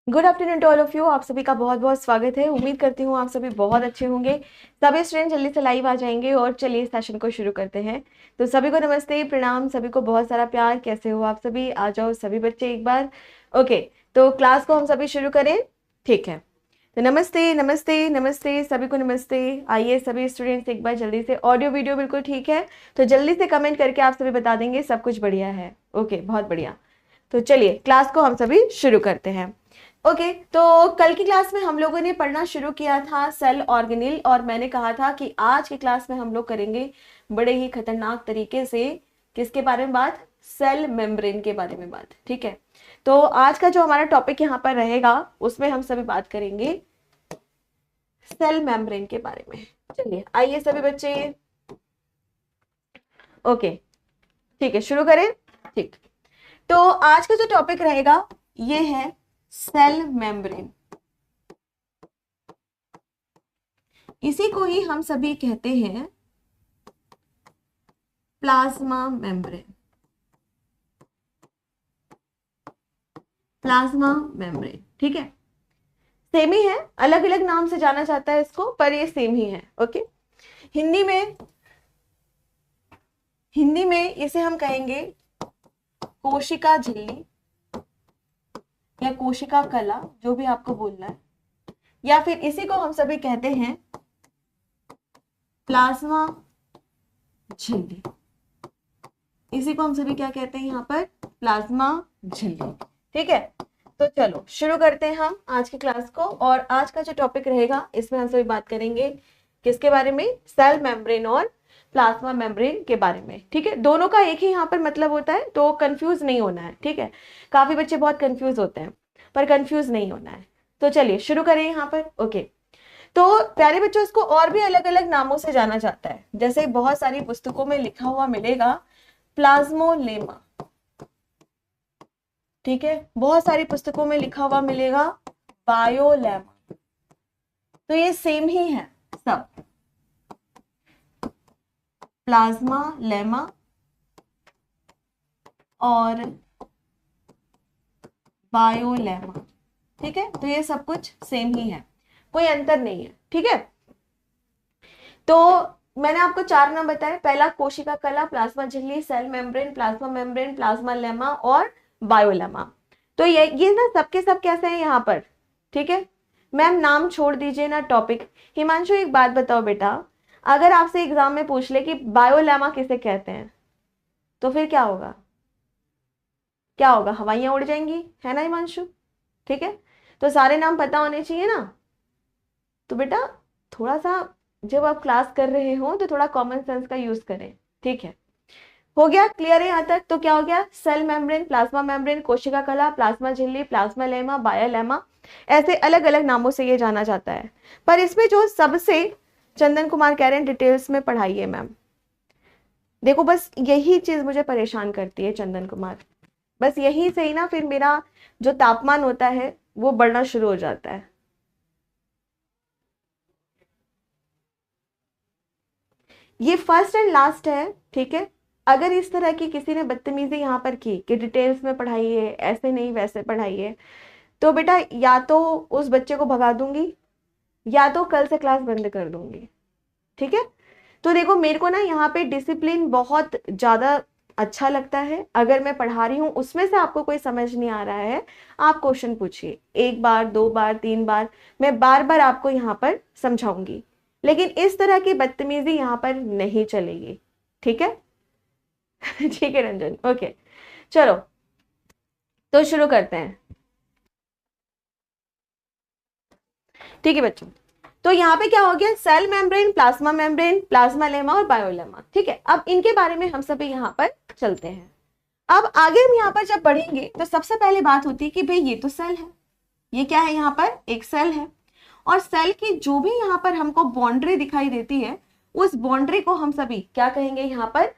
Good afternoon to all of you. आप सभी का बहुत बहुत स्वागत है। उम्मीद करती हूँ आप सभी बहुत अच्छे होंगे। सभी स्टूडेंट जल्दी से लाइव आ जाएंगे और चलिए इस सेशन को शुरू करते हैं। तो सभी को नमस्ते, प्रणाम, सभी को बहुत सारा प्यार। कैसे हो आप सभी? आ जाओ सभी बच्चे एक बार। ओके, तो क्लास को हम सभी शुरू करें। ठीक है, तो नमस्ते नमस्ते नमस्ते, सभी को नमस्ते। आइए सभी स्टूडेंट्स एक बार जल्दी से, ऑडियो वीडियो बिल्कुल ठीक है तो जल्दी से कमेंट करके आप सभी बता देंगे सब कुछ बढ़िया है। ओके, बहुत बढ़िया। तो चलिए क्लास को हम सभी शुरू करते हैं। ओके, तो कल की क्लास में हम लोगों ने पढ़ना शुरू किया था सेल ऑर्गेनिल, और मैंने कहा था कि आज की क्लास में हम लोग करेंगे बड़े ही खतरनाक तरीके से किसके बारे में बात? सेल मेम्ब्रेन के बारे में बात। ठीक है, तो आज का जो हमारा टॉपिक यहाँ पर रहेगा उसमें हम सभी बात करेंगे सेल मेम्ब्रेन के बारे में। चलिए आइए सभी बच्चे। ओके, ठीक है, शुरू करें। ठीक, तो आज का जो टॉपिक रहेगा ये है सेल मेम्ब्रेन। इसी को ही हम सभी कहते हैं प्लाज्मा मेम्ब्रेन। प्लाज्मा मेम्ब्रेन, ठीक है, सेम ही है, अलग अलग नाम से जाना जाता है इसको, पर ये सेम ही है। ओके, हिंदी में इसे हम कहेंगे कोशिका झिल्ली या कोशिका कला, जो भी आपको बोलना है, या फिर इसी को हम सभी कहते हैं प्लाज्मा झिल्ली। इसी को हम सभी क्या कहते हैं यहाँ पर? प्लाज्मा झिल्ली। ठीक है, तो चलो शुरू करते हैं हम आज की क्लास को। और आज का जो टॉपिक रहेगा इसमें हम सभी बात करेंगे किसके बारे में? सेल मेम्ब्रेन और प्लाज्मा मेम्ब्रेन के बारे में। ठीक है, दोनों का एक ही यहाँ पर मतलब होता है, तो कंफ्यूज नहीं होना है। ठीक है, काफी बच्चे बहुत कंफ्यूज होते हैं, पर कंफ्यूज नहीं होना है। तो चलिए शुरू करें यहाँ पर। ओके, तो प्यारे बच्चों, इसको और भी अलग अलग नामों से जाना जाता है, जैसे बहुत सारी पुस्तकों में लिखा हुआ मिलेगा प्लाज्मोलेमा। ठीक है, बहुत सारी पुस्तकों में लिखा हुआ मिलेगा बायोलेमा। तो ये सेम ही है सब, प्लाज्मा लेमा और बायोलेमा। ठीक है, तो ये सब कुछ सेम ही है, कोई अंतर नहीं है। ठीक है, तो मैंने आपको 4 नाम बताए। पहला कोशिका कला, प्लाज्मा झिल्ली, cell membrane, plasma membrane, plasmalemma और बायोलेमा। तो ये ना सबके सब कैसे हैं यहाँ पर? ठीक है मैम, नाम छोड़ दीजिए ना, टॉपिक। हिमांशु एक बात बताओ बेटा, अगर आपसे एग्जाम में पूछ ले कि बायोलेमा किसे कहते हैं, तो फिर क्या होगा? क्या होगा? हवाइयां उड़ जाएंगी, है ना हिमांशु? ठीक है, तो सारे नाम पता होने चाहिए ना। तो बेटा थोड़ा सा जब आप क्लास कर रहे हो तो थोड़ा कॉमन सेंस का यूज करें। ठीक है, हो गया क्लियर है यहाँ तक? तो क्या हो गया? सेल मेम्ब्रेन, प्लाज्मा मेम्ब्रेन, कोशिका कला, प्लाज्मा झिल्ली, प्लाज्मा लेमा, बायोलेमा, ऐसे अलग अलग नामों से ये जाना जाता है। पर इसमें जो सबसे चंदन कुमार कह रहे हैं डिटेल्स में पढ़ाइए मैम। देखो बस यही चीज मुझे परेशान करती है चंदन कुमार, बस यही से ही ना फिर मेरा जो तापमान होता है वो बढ़ना शुरू हो जाता है। ये फर्स्ट एंड लास्ट है। ठीक है, अगर इस तरह की किसी ने बदतमीजी यहाँ पर की कि डिटेल्स में पढ़ाइए, ऐसे नहीं वैसे पढ़ाइए, तो बेटा या तो उस बच्चे को भगा दूंगी या तो कल से क्लास बंद कर दूंगी। ठीक है, तो देखो मेरे को ना यहाँ पे डिसिप्लिन बहुत ज्यादा अच्छा लगता है। अगर मैं पढ़ा रही हूँ उसमें से आपको कोई समझ नहीं आ रहा है, आप क्वेश्चन पूछिए, 1 बार 2 बार 3 बार, मैं बार बार आपको यहाँ पर समझाऊंगी। लेकिन इस तरह की बदतमीजी यहाँ पर नहीं चलेगी। ठीक है ठीक है रंजन, ओके चलो तो शुरू करते हैं। ठीक है बच्चों, तो यहाँ पे क्या हो गया? Cell membrane, plasma membrane, plasmalemma और बायोलेमा। ठीक है, अब इनके बारे में हम सभी यहाँ पर चलते हैं। अब आगे हम यहाँ पर जब बढ़ेंगे तो सबसे पहले बात होती है कि भाई ये तो सेल है, ये क्या है? यहाँ पर एक सेल है, और सेल की जो भी यहाँ पर हमको बाउंड्री दिखाई देती है उस बाउंड्री को हम सभी क्या कहेंगे? यहाँ पर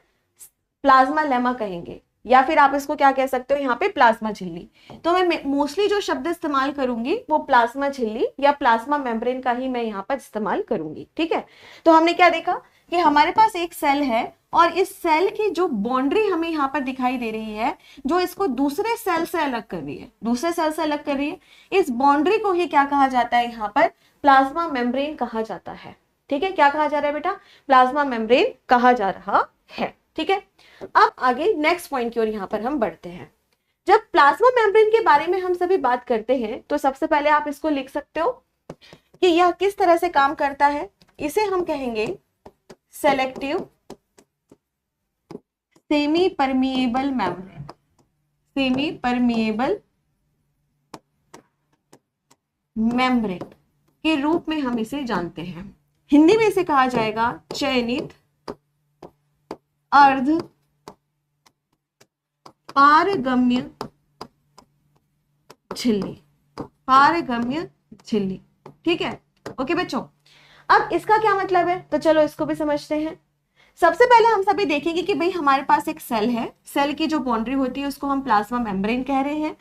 प्लाज्मा लेमा कहेंगे, या फिर आप इसको क्या कह सकते हो यहाँ पे? प्लाज्मा झिल्ली। तो मैं मोस्टली जो शब्द इस्तेमाल करूंगी वो प्लाज्मा झिल्ली या प्लाज्मा मेम्ब्रेन का ही मैं यहाँ पर इस्तेमाल करूंगी। ठीक है, तो हमने क्या देखा कि हमारे पास एक सेल है और इस सेल की जो बाउंड्री हमें यहाँ पर दिखाई दे रही है, जो इसको दूसरे सेल से अलग कर रही है, दूसरे सेल से अलग कर रही है, इस बाउंड्री को ही क्या कहा जाता है, यहाँ पर प्लाज्मा मेम्ब्रेन कहा जाता है। ठीक है, क्या कहा जा रहा है बेटा, प्लाज्मा मेम्ब्रेन कहा जा रहा है। ठीक है, अब आगे नेक्स्ट पॉइंट की ओर यहाँ पर हम बढ़ते हैं। जब प्लाज्मा मेम्ब्रेन के बारे में हम सभी बात करते हैं तो सबसे पहले आप इसको लिख सकते हो कि यह किस तरह से काम करता है। इसे हम कहेंगे selective semi permeable membrane, semi permeable membrane के रूप में हम इसे जानते हैं। हिंदी में इसे कहा जाएगा चयनित अर्ध पारगम्य झिल्ली, पारगम्य झिल्ली। ठीक है, ओके बच्चों, अब इसका क्या मतलब है, तो चलो इसको भी समझते हैं। सबसे पहले हम सभी देखेंगे कि भाई हमारे पास एक सेल है, सेल की जो बाउंड्री होती है उसको हम प्लाज्मा मेम्ब्रेन कह रहे हैं,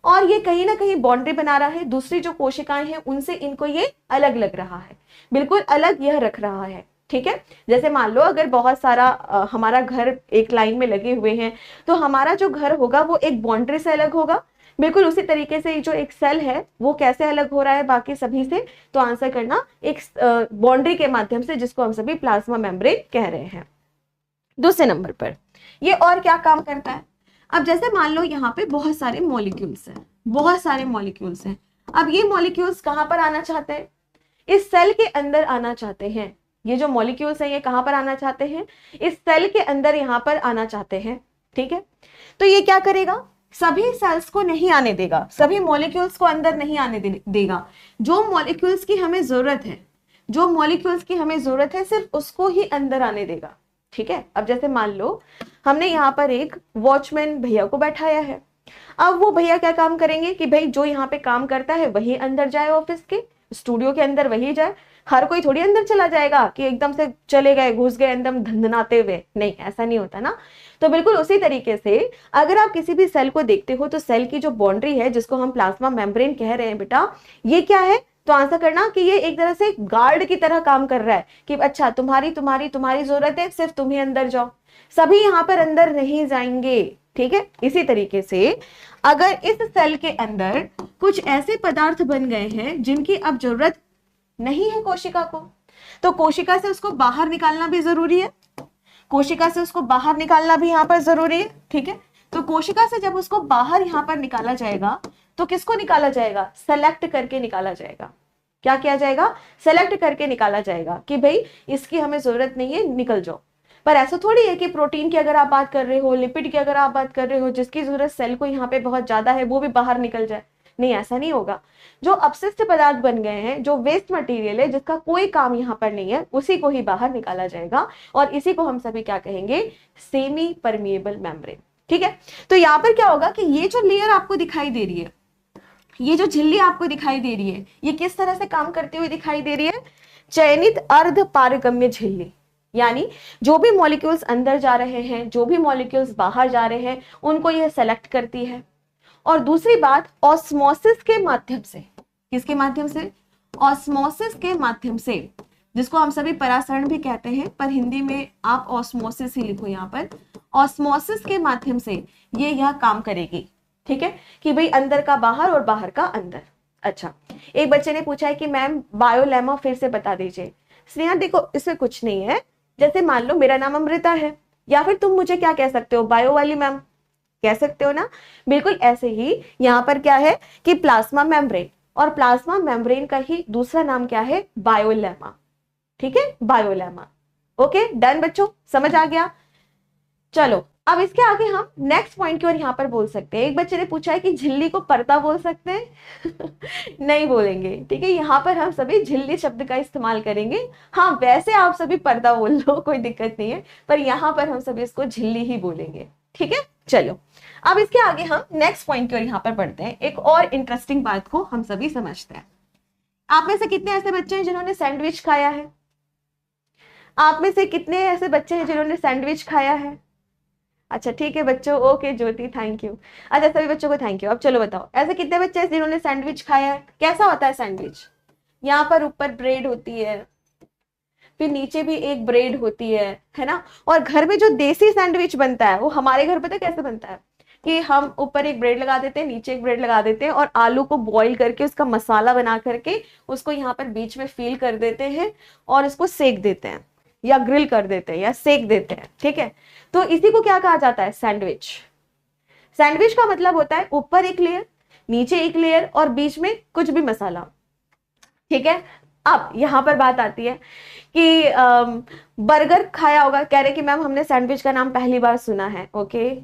और ये कहीं ना कहीं बाउंड्री बना रहा है, दूसरी जो कोशिकाएं हैं उनसे इनको ये अलग लग रहा है, बिल्कुल अलग यह रख रहा है। ठीक है, जैसे मान लो अगर बहुत सारा हमारा घर एक लाइन में लगे हुए हैं, तो हमारा जो घर होगा वो एक बाउंड्री से अलग होगा, बिल्कुल उसी तरीके से जो एक सेल है वो कैसे अलग हो रहा है बाकी सभी से, तो आंसर करना एक बाउंड्री के माध्यम से, जिसको हम सभी प्लाज्मा मेम्ब्रेन कह रहे हैं। दूसरे नंबर पर ये और क्या काम करता है, अब जैसे मान लो यहाँ पे बहुत सारे मॉलिक्यूल्स हैं, बहुत सारे मॉलिक्यूल्स हैं, अब ये मॉलिक्यूल्स कहाँ पर आना चाहते हैं, इस सेल के अंदर आना चाहते हैं। ये जो मॉलिक्यूल्स हैं ये कहाँ पर आना चाहते हैं, इस सेल के अंदर यहाँ पर आना चाहते हैं। ठीक है, तो ये क्या करेगा, सभी सेल्स को नहीं आने देगा, सभी मॉलिक्यूल्स को अंदर नहीं आने देगा। जो मॉलिक्यूल्स की हमें जरूरत है, जो मॉलिक्यूल्स की हमें जरूरत है सिर्फ उसको ही अंदर आने देगा। ठीक है, अब जैसे मान लो हमने यहाँ पर एक वॉचमैन भैया को बैठाया है, अब वो भैया क्या काम करेंगे कि भाई जो यहाँ पे काम करता है वही अंदर जाए, ऑफिस के स्टूडियो के अंदर वही जाए, हर कोई थोड़ी अंदर चला जाएगा कि एकदम से चले गए घुस गए एकदम धंधनाते हुए, नहीं ऐसा नहीं होता ना। तो बिल्कुल उसी तरीके से अगर आप किसी भी सेल को देखते हो तो सेल की जो बाउंड्री है जिसको हम प्लाज्मा मेम्ब्रेन कह रहे हैं बेटा, ये क्या है, तो आंसर करना कि ये एक तरह से गार्ड की तरह काम कर रहा है कि अच्छा तुम्हारी तुम्हारी तुम्हारी जरूरत है, सिर्फ तुम ही अंदर जाओ, सभी यहाँ पर अंदर नहीं जाएंगे। ठीक है, इसी तरीके से अगर इस सेल के अंदर कुछ ऐसे पदार्थ बन गए हैं जिनकी अब जरूरत नहीं है कोशिका को, तो कोशिका से उसको बाहर निकालना भी जरूरी है, कोशिका से उसको बाहर निकालना भी यहाँ पर जरूरी है। ठीक है, तो कोशिका से जब उसको बाहर यहाँ पर निकाला जाएगा तो किसको निकाला जाएगा, सेलेक्ट करके निकाला जाएगा। क्या किया जाएगा, सेलेक्ट करके निकाला जाएगा कि भाई इसकी हमें जरूरत नहीं है, निकल जाओ। पर ऐसा थोड़ी है कि प्रोटीन की अगर आप बात कर रहे हो, लिपिड की अगर आप बात कर रहे हो, जिसकी जरूरत सेल को यहाँ पे बहुत ज्यादा है वो भी बाहर निकल जाए, नहीं ऐसा नहीं होगा। जो अपशिष्ट पदार्थ बन गए हैं, जो वेस्ट मटेरियल है जिसका कोई काम यहाँ पर नहीं है, उसी को ही बाहर निकाला जाएगा, और इसी को हम सभी क्या कहेंगे, सेमी परमिएबल मेम्ब्रेन। ठीक है, तो यहाँ पर क्या होगा कि ये जो लेयर आपको दिखाई दे रही है, ये जो झिल्ली आपको दिखाई दे रही है, ये किस तरह से काम करती हुई दिखाई दे रही है, चयनित अर्ध पारगम्य झिल्ली, यानी जो भी मॉलिक्यूल्स अंदर जा रहे हैं, जो भी मॉलिक्यूल्स बाहर जा रहे हैं, उनको यह सेलेक्ट करती है। और दूसरी बात, ऑस्मोसिस के माध्यम से, किसके माध्यम से, ऑस्मोसिस के माध्यम से, जिसको हम सभी परासरण भी कहते हैं, पर हिंदी में आप ऑस्मोसिस ही लिखो यहाँ पर, ऑस्मोसिस के माध्यम से ये यह काम करेगी। ठीक है, कि भाई अंदर का बाहर और बाहर का अंदर। अच्छा, एक बच्चे ने पूछा है कि मैम बायोलेमा फिर से बता दीजिए। स्नेहा देखो, इसमें कुछ नहीं है, जैसे मान लो मेरा नाम अमृता है, या फिर तुम मुझे क्या कह सकते हो, बायो वाली मैम कह सकते हो ना, बिल्कुल ऐसे ही यहाँ पर क्या है कि प्लाज्मा मेम्ब्रेन, और प्लाज्मा मेम्ब्रेन का ही दूसरा नाम क्या है, बायोलेमा। ठीक है, बायोलेमा। ओके डन बच्चों, समझ आ गया। चलो अब इसके आगे हम नेक्स्ट पॉइंट की ओर यहाँ पर बोल सकते हैं। एक बच्चे ने पूछा है कि झिल्ली को पर्दा बोल सकते हैं नहीं बोलेंगे। ठीक है, यहाँ पर हम सभी झिल्ली शब्द का इस्तेमाल करेंगे। हाँ वैसे आप सभी पर्दा बोल लो, कोई दिक्कत नहीं है, पर यहाँ पर हम सभी इसको झिल्ली ही बोलेंगे। ठीक है, चलो अब इसके आगे हम नेक्स्ट पॉइंट की ओर यहाँ पर बढ़ते हैं। एक और इंटरेस्टिंग बात को हम सभी समझते हैं। आप में से कितने ऐसे बच्चे हैं जिन्होंने सैंडविच खाया है? आप में से कितने ऐसे बच्चे हैं जिन्होंने सैंडविच खाया है? अच्छा ठीक है बच्चों, ओके ज्योति थैंक यू। अच्छा सभी बच्चों को थैंक यू। अब चलो बताओ, ऐसे कितने बच्चे हैं जिन्होंने सैंडविच खाया है? कैसा होता है सैंडविच? यहाँ पर ऊपर ब्रेड होती है, फिर नीचे भी एक ब्रेड होती है ना। और घर में जो देसी सैंडविच बनता है वो हमारे घर पता कैसे बनता है कि हम ऊपर एक ब्रेड लगा देते हैं, नीचे एक ब्रेड लगा देते हैं और आलू को बॉईल करके उसका मसाला बना करके उसको यहाँ पर बीच में फील कर देते हैं और इसको सेक देते हैं या ग्रिल कर देते हैं या सेक देते हैं, ठीक है। तो इसी को क्या कहा जाता है, सैंडविच। सैंडविच का मतलब होता है ऊपर एक लेयर, नीचे एक लेयर और बीच में कुछ भी मसाला, ठीक है। अब यहां पर बात आती है कि बर्गर खाया होगा, कह रहे कि मैम हमने सैंडविच का नाम पहली बार सुना है। ओके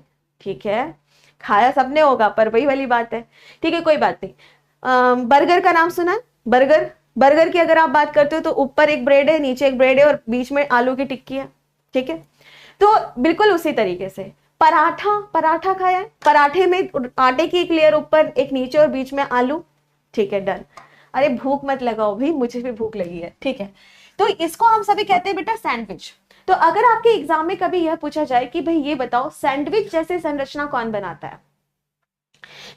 ठीक है, खाया सबने होगा पर वही वाली बात है, ठीक है कोई बात नहीं। बर्गर का नाम सुना है, बर्गर, बर्गर की अगर आप बात करते हो तो ऊपर एक ब्रेड है, नीचे एक ब्रेड है और बीच में आलू की टिक्की है, ठीक है। तो बिल्कुल उसी तरीके से पराठा, पराठा खाया है, पराठे में आटे की एक लेयर ऊपर, एक नीचे और बीच में आलू, ठीक है डन। अरे भूख मत लगाओ भाई, मुझे भी भूख लगी है, ठीक है। तो इसको हम सभी कहते हैं बेटा सैंडविच। तो अगर आपके एग्जाम में कभी यह पूछा जाए कि भाई ये बताओ सैंडविच जैसे संरचना कौन बनाता है,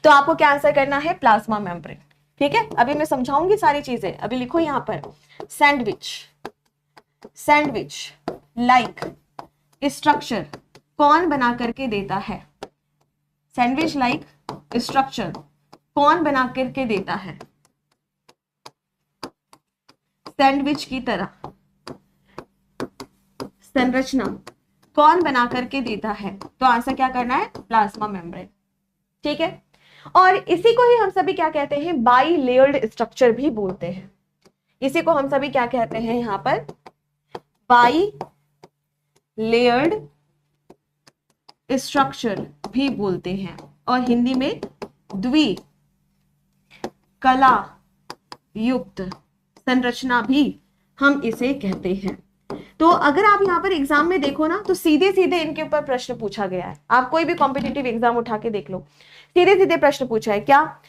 तो आपको क्या आंसर करना है, प्लाज्मा मेम्ब्रेन, ठीक है। अभी मैं समझाऊंगी सारी चीजें, अभी लिखो यहां पर सैंडविच, सैंडविच लाइक स्ट्रक्चर कौन बना करके देता है, सैंडविच लाइक स्ट्रक्चर कौन बना करके देता है, सैंडविच की तरह संरचना कौन बना करके देता है, तो आंसर क्या करना है, प्लाज्मा मेम्ब्रेन, ठीक है। और इसी को ही हम सभी क्या कहते हैं, बाई लेयर्ड स्ट्रक्चर भी बोलते हैं। इसी को हम सभी क्या कहते हैं यहां पर, बाई लेयर्ड स्ट्रक्चर भी बोलते हैं और हिंदी में द्वि कला युक्त संरचना भी हम इसे कहते हैं। तो अगर आप यहाँ पर एग्जाम में देखो ना तो सीधे सीधे इनके ऊपर प्रश्न पूछा गया है। आप कोई भी कॉम्पिटिटिव एग्जाम उठा के देख लो, सीधे सीधे प्रश्न पूछा है। क्या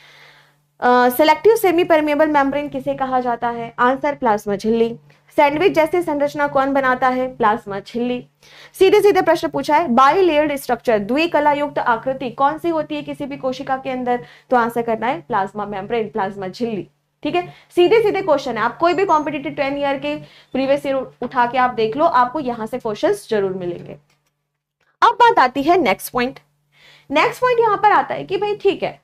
सेलेक्टिव सेमी परमेबल मेम्ब्रेन किसे कहा जाता है, आंसर प्लाज्मा झिल्ली। सैंडविच जैसे संरचना कौन बनाता है, प्लाज्मा झिल्ली। सीधे सीधे प्रश्न पूछा है, बाई लेयर्ड स्ट्रक्चर द्विकला युक्त आकृति कौन सी होती है किसी भी कोशिका के अंदर, तो आंसर करना है प्लाज्मा मेम्ब्रेन, प्लाज्मा झिल्ली, ठीक है। सीधे सीधे क्वेश्चन है, आप कोई भी कॉम्पिटिटिव 10 ईयर के प्रीवियस ईयर उठा के आप देख लो, आपको यहां से क्वेश्चंस जरूर मिलेंगे। अब बात आती है नेक्स्ट पॉइंट। नेक्स्ट पॉइंट यहां पर आता है कि भाई ठीक है,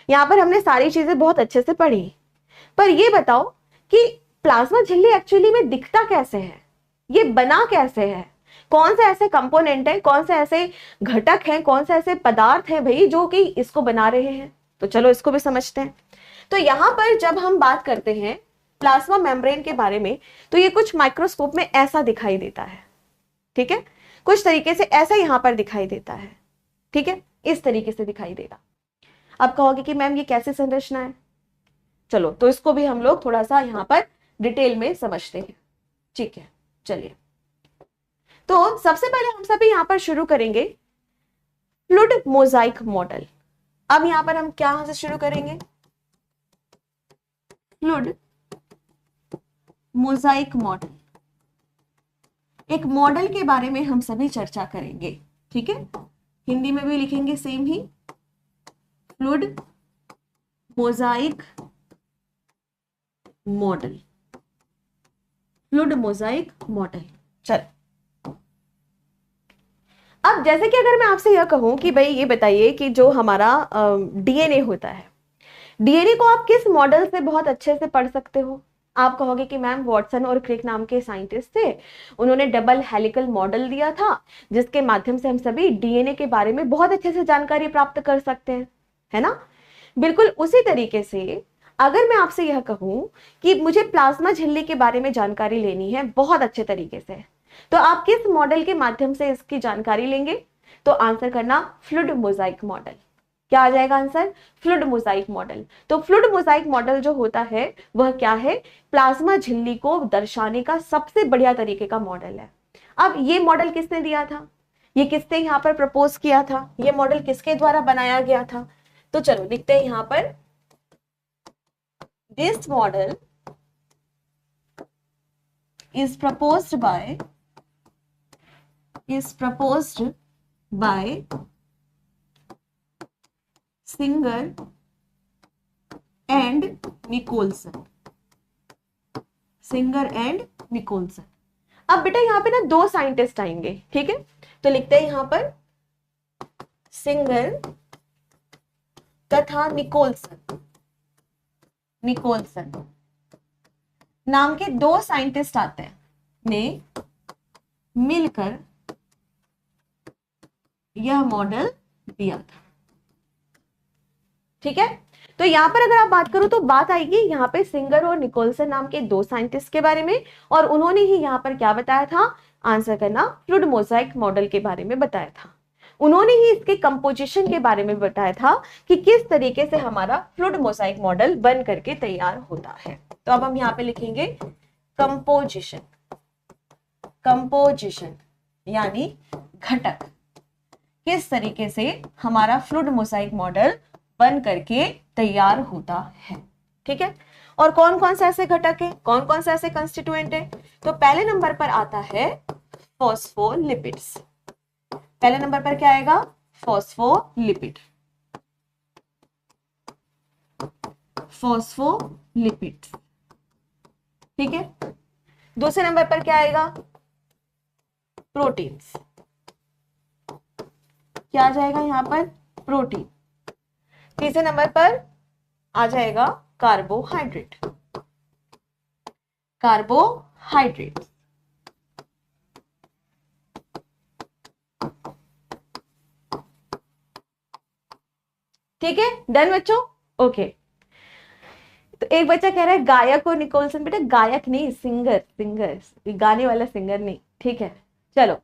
यहां पर हमने सारी चीजें बहुत अच्छे से पढ़ी, पर ये बताओ कि प्लाज्मा झिल्ली एक्चुअली में दिखता कैसे है, ये बना कैसे है, कौन से ऐसे कंपोनेंट है, कौन से ऐसे घटक हैं, कौन से ऐसे पदार्थ हैं भाई जो कि इसको बना रहे हैं। तो चलो इसको भी समझते हैं। तो यहां पर जब हम बात करते हैं प्लाज्मा मेम्ब्रेन के बारे में, तो ये कुछ माइक्रोस्कोप में ऐसा दिखाई देता है, ठीक है, कुछ तरीके से ऐसा यहां पर दिखाई देता है, ठीक है, इस तरीके से दिखाई देगा। अब कहोगे कि मैम ये कैसी संरचना है, चलो तो इसको भी हम लोग थोड़ा सा यहां पर डिटेल में समझते हैं, ठीक है। चलिए, तो सबसे पहले हम सभी यहां पर शुरू करेंगे फ्लूइड मोजाइक मॉडल। अब यहां पर हम क्या से शुरू करेंगे, फ्लूइड मोजाइक मॉडल, एक मॉडल के बारे में हम सभी चर्चा करेंगे, ठीक है। हिंदी में भी लिखेंगे सेम ही, fluid mosaic model, fluid mosaic model. चल, अब जैसे कि अगर मैं आपसे यह कहूं कि भाई ये बताइए कि जो हमारा डीएनए होता है, डीएनए को आप किस मॉडल से बहुत अच्छे से पढ़ सकते हो, आप कहोगे कि मैम वॉटसन और क्रिक नाम के साइंटिस्ट थे, उन्होंने डबल हेलिकल मॉडल दिया था जिसके माध्यम से हम सभी डीएनए के बारे में बहुत अच्छे से जानकारी प्राप्त कर सकते हैं, है ना। बिल्कुल उसी तरीके से अगर मैं आपसे यह कहूं कि मुझे प्लाज्मा झिल्ली के बारे में जानकारी लेनी है बहुत अच्छे तरीके से, तो आप किस मॉडल के माध्यम से इसकी जानकारी लेंगे, तो आंसर करना फ्लूइड मोजाइक मॉडल। क्या आ जाएगा आंसर, फ्लूइड मोजाइक मॉडल। तो फ्लूइड मोजाइक मॉडल जो होता है वह क्या है, प्लाज्मा झिल्ली को दर्शाने का सबसे बढ़िया तरीके का मॉडल है। अब ये मॉडल किसने दिया था, ये किसने यहां पर प्रपोज किया था, ये मॉडल किसके द्वारा बनाया गया था, तो चलो लिखते हैं यहां पर, this model is proposed by Singer and Nicholson, Singer and Nicholson। अब बेटा यहाँ पे ना दो साइंटिस्ट आएंगे, ठीक है, तो लिखते हैं यहाँ पर सिंगर तथा निकोलसन, निकोलसन नाम के दो साइंटिस्ट आते हैं, ने मिलकर यह मॉडल दिया था। ठीक है, तो यहां पर अगर आप बात करो तो बात आएगी यहाँ पे सिंगर और निकोलसन नाम के दो साइंटिस्ट के बारे में, और उन्होंने ही यहाँ पर क्या बताया था, आंसर करना, फ्लूइड मोज़ाइक मॉडल के बारे में बताया था। उन्होंने ही इसके कंपोजिशन के बारे में बताया था कि किस तरीके से हमारा फ्लूइड मोज़ाइक मॉडल बन करके तैयार होता है। तो अब हम यहाँ पे लिखेंगे कंपोजिशन, कंपोजिशन यानी घटक, किस तरीके से हमारा फ्लूइड मोज़ाइक मॉडल बन करके तैयार होता है। ठीक है, और कौन कौन से ऐसे घटक है, कौन कौन से ऐसे कंस्टिट्यूएंट है, तो पहले नंबर पर आता है फॉस्फोलिपिड्स। पहले नंबर पर क्या आएगा, फॉस्फोलिपिड, फॉस्फोलिपिड्स। ठीक है, दूसरे नंबर पर क्या आएगा, प्रोटीन्स, क्या आ जाएगा यहां पर, प्रोटीन। तीसरे नंबर पर आ जाएगा कार्बोहाइड्रेट, कार्बोहाइड्रेट। ठीक है, डन बच्चों, ओके। तो एक बच्चा कह रहा है गायक और निकोलसन, बेटा गायक नहीं, सिंगर, सिंगर, गाने वाला सिंगर नहीं। ठीक है, चलो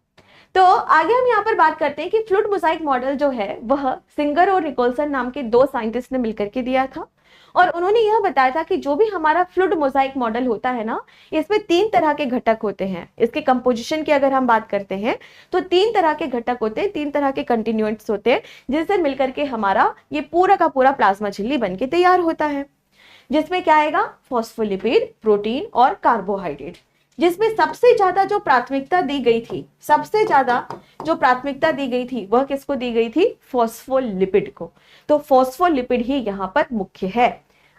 तो आगे हम यहाँ पर बात करते हैं कि फ्लूइड मोज़ाइक मॉडल जो है वह सिंगर और निकोलसन नाम के दो साइंटिस्ट ने मिलकर के दिया था, और उन्होंने यह बताया था कि जो भी हमारा फ्लूइड मोज़ाइक मॉडल होता है ना, इसमें तीन तरह के घटक होते हैं। इसके कंपोजिशन की अगर हम बात करते हैं तो तीन तरह के घटक होते हैं, तीन तरह के कंटिन्यूएंट्स होते हैं, जिससे मिलकर के हमारा ये पूरा का पूरा प्लाज्मा झिल्ली बन के तैयार होता है, जिसमें क्या आएगा, फॉस्फोलिपिड, प्रोटीन और कार्बोहाइड्रेट। जिसमें सबसे ज्यादा जो प्राथमिकता दी गई थी, सबसे ज्यादा जो प्राथमिकता दी गई थी वह किसको दी गई थी, फॉस्फोलिपिड को। तो फॉस्फोलिपिड ही यहाँ पर मुख्य है।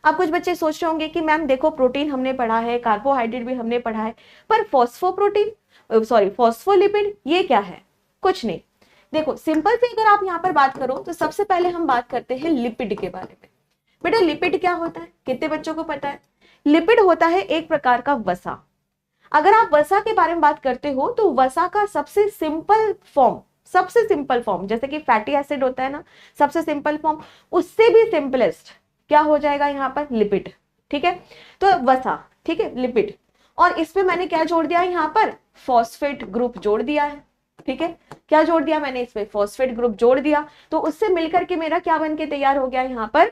अब कुछ बच्चे सोच रहे होंगे कि मैम देखो प्रोटीन हमने पढ़ा है, कार्बोहाइड्रेट भी हमने पढ़ा है, पर फॉस्फोलिपिड ये क्या है, कुछ नहीं। देखो सिंपल से अगर आप यहाँ पर बात करो तो सबसे पहले हम बात करते हैं लिपिड के बारे में। बेटा लिपिड क्या होता है, कितने बच्चों को पता है, लिपिड होता है एक प्रकार का वसा। अगर आप वसा के बारे में बात करते हो तो वसा का सबसे सिंपल फॉर्म, सबसे सिंपल फॉर्म, जैसे कि फैटी एसिड होता है ना, सबसे सिंपल फॉर्म, उससे भी सिंपलेस्ट क्या हो जाएगा यहाँ पर, लिपिड। ठीक है, तो वसा, ठीक है, लिपिड, और इसमें मैंने क्या जोड़ दिया यहाँ पर, फॉस्फेट ग्रुप जोड़ दिया है। ठीक है, क्या जोड़ दिया मैंने इसमें, फॉस्फेट ग्रुप जोड़ दिया, तो उससे मिलकर के मेरा क्या बन के तैयार हो गया यहाँ पर,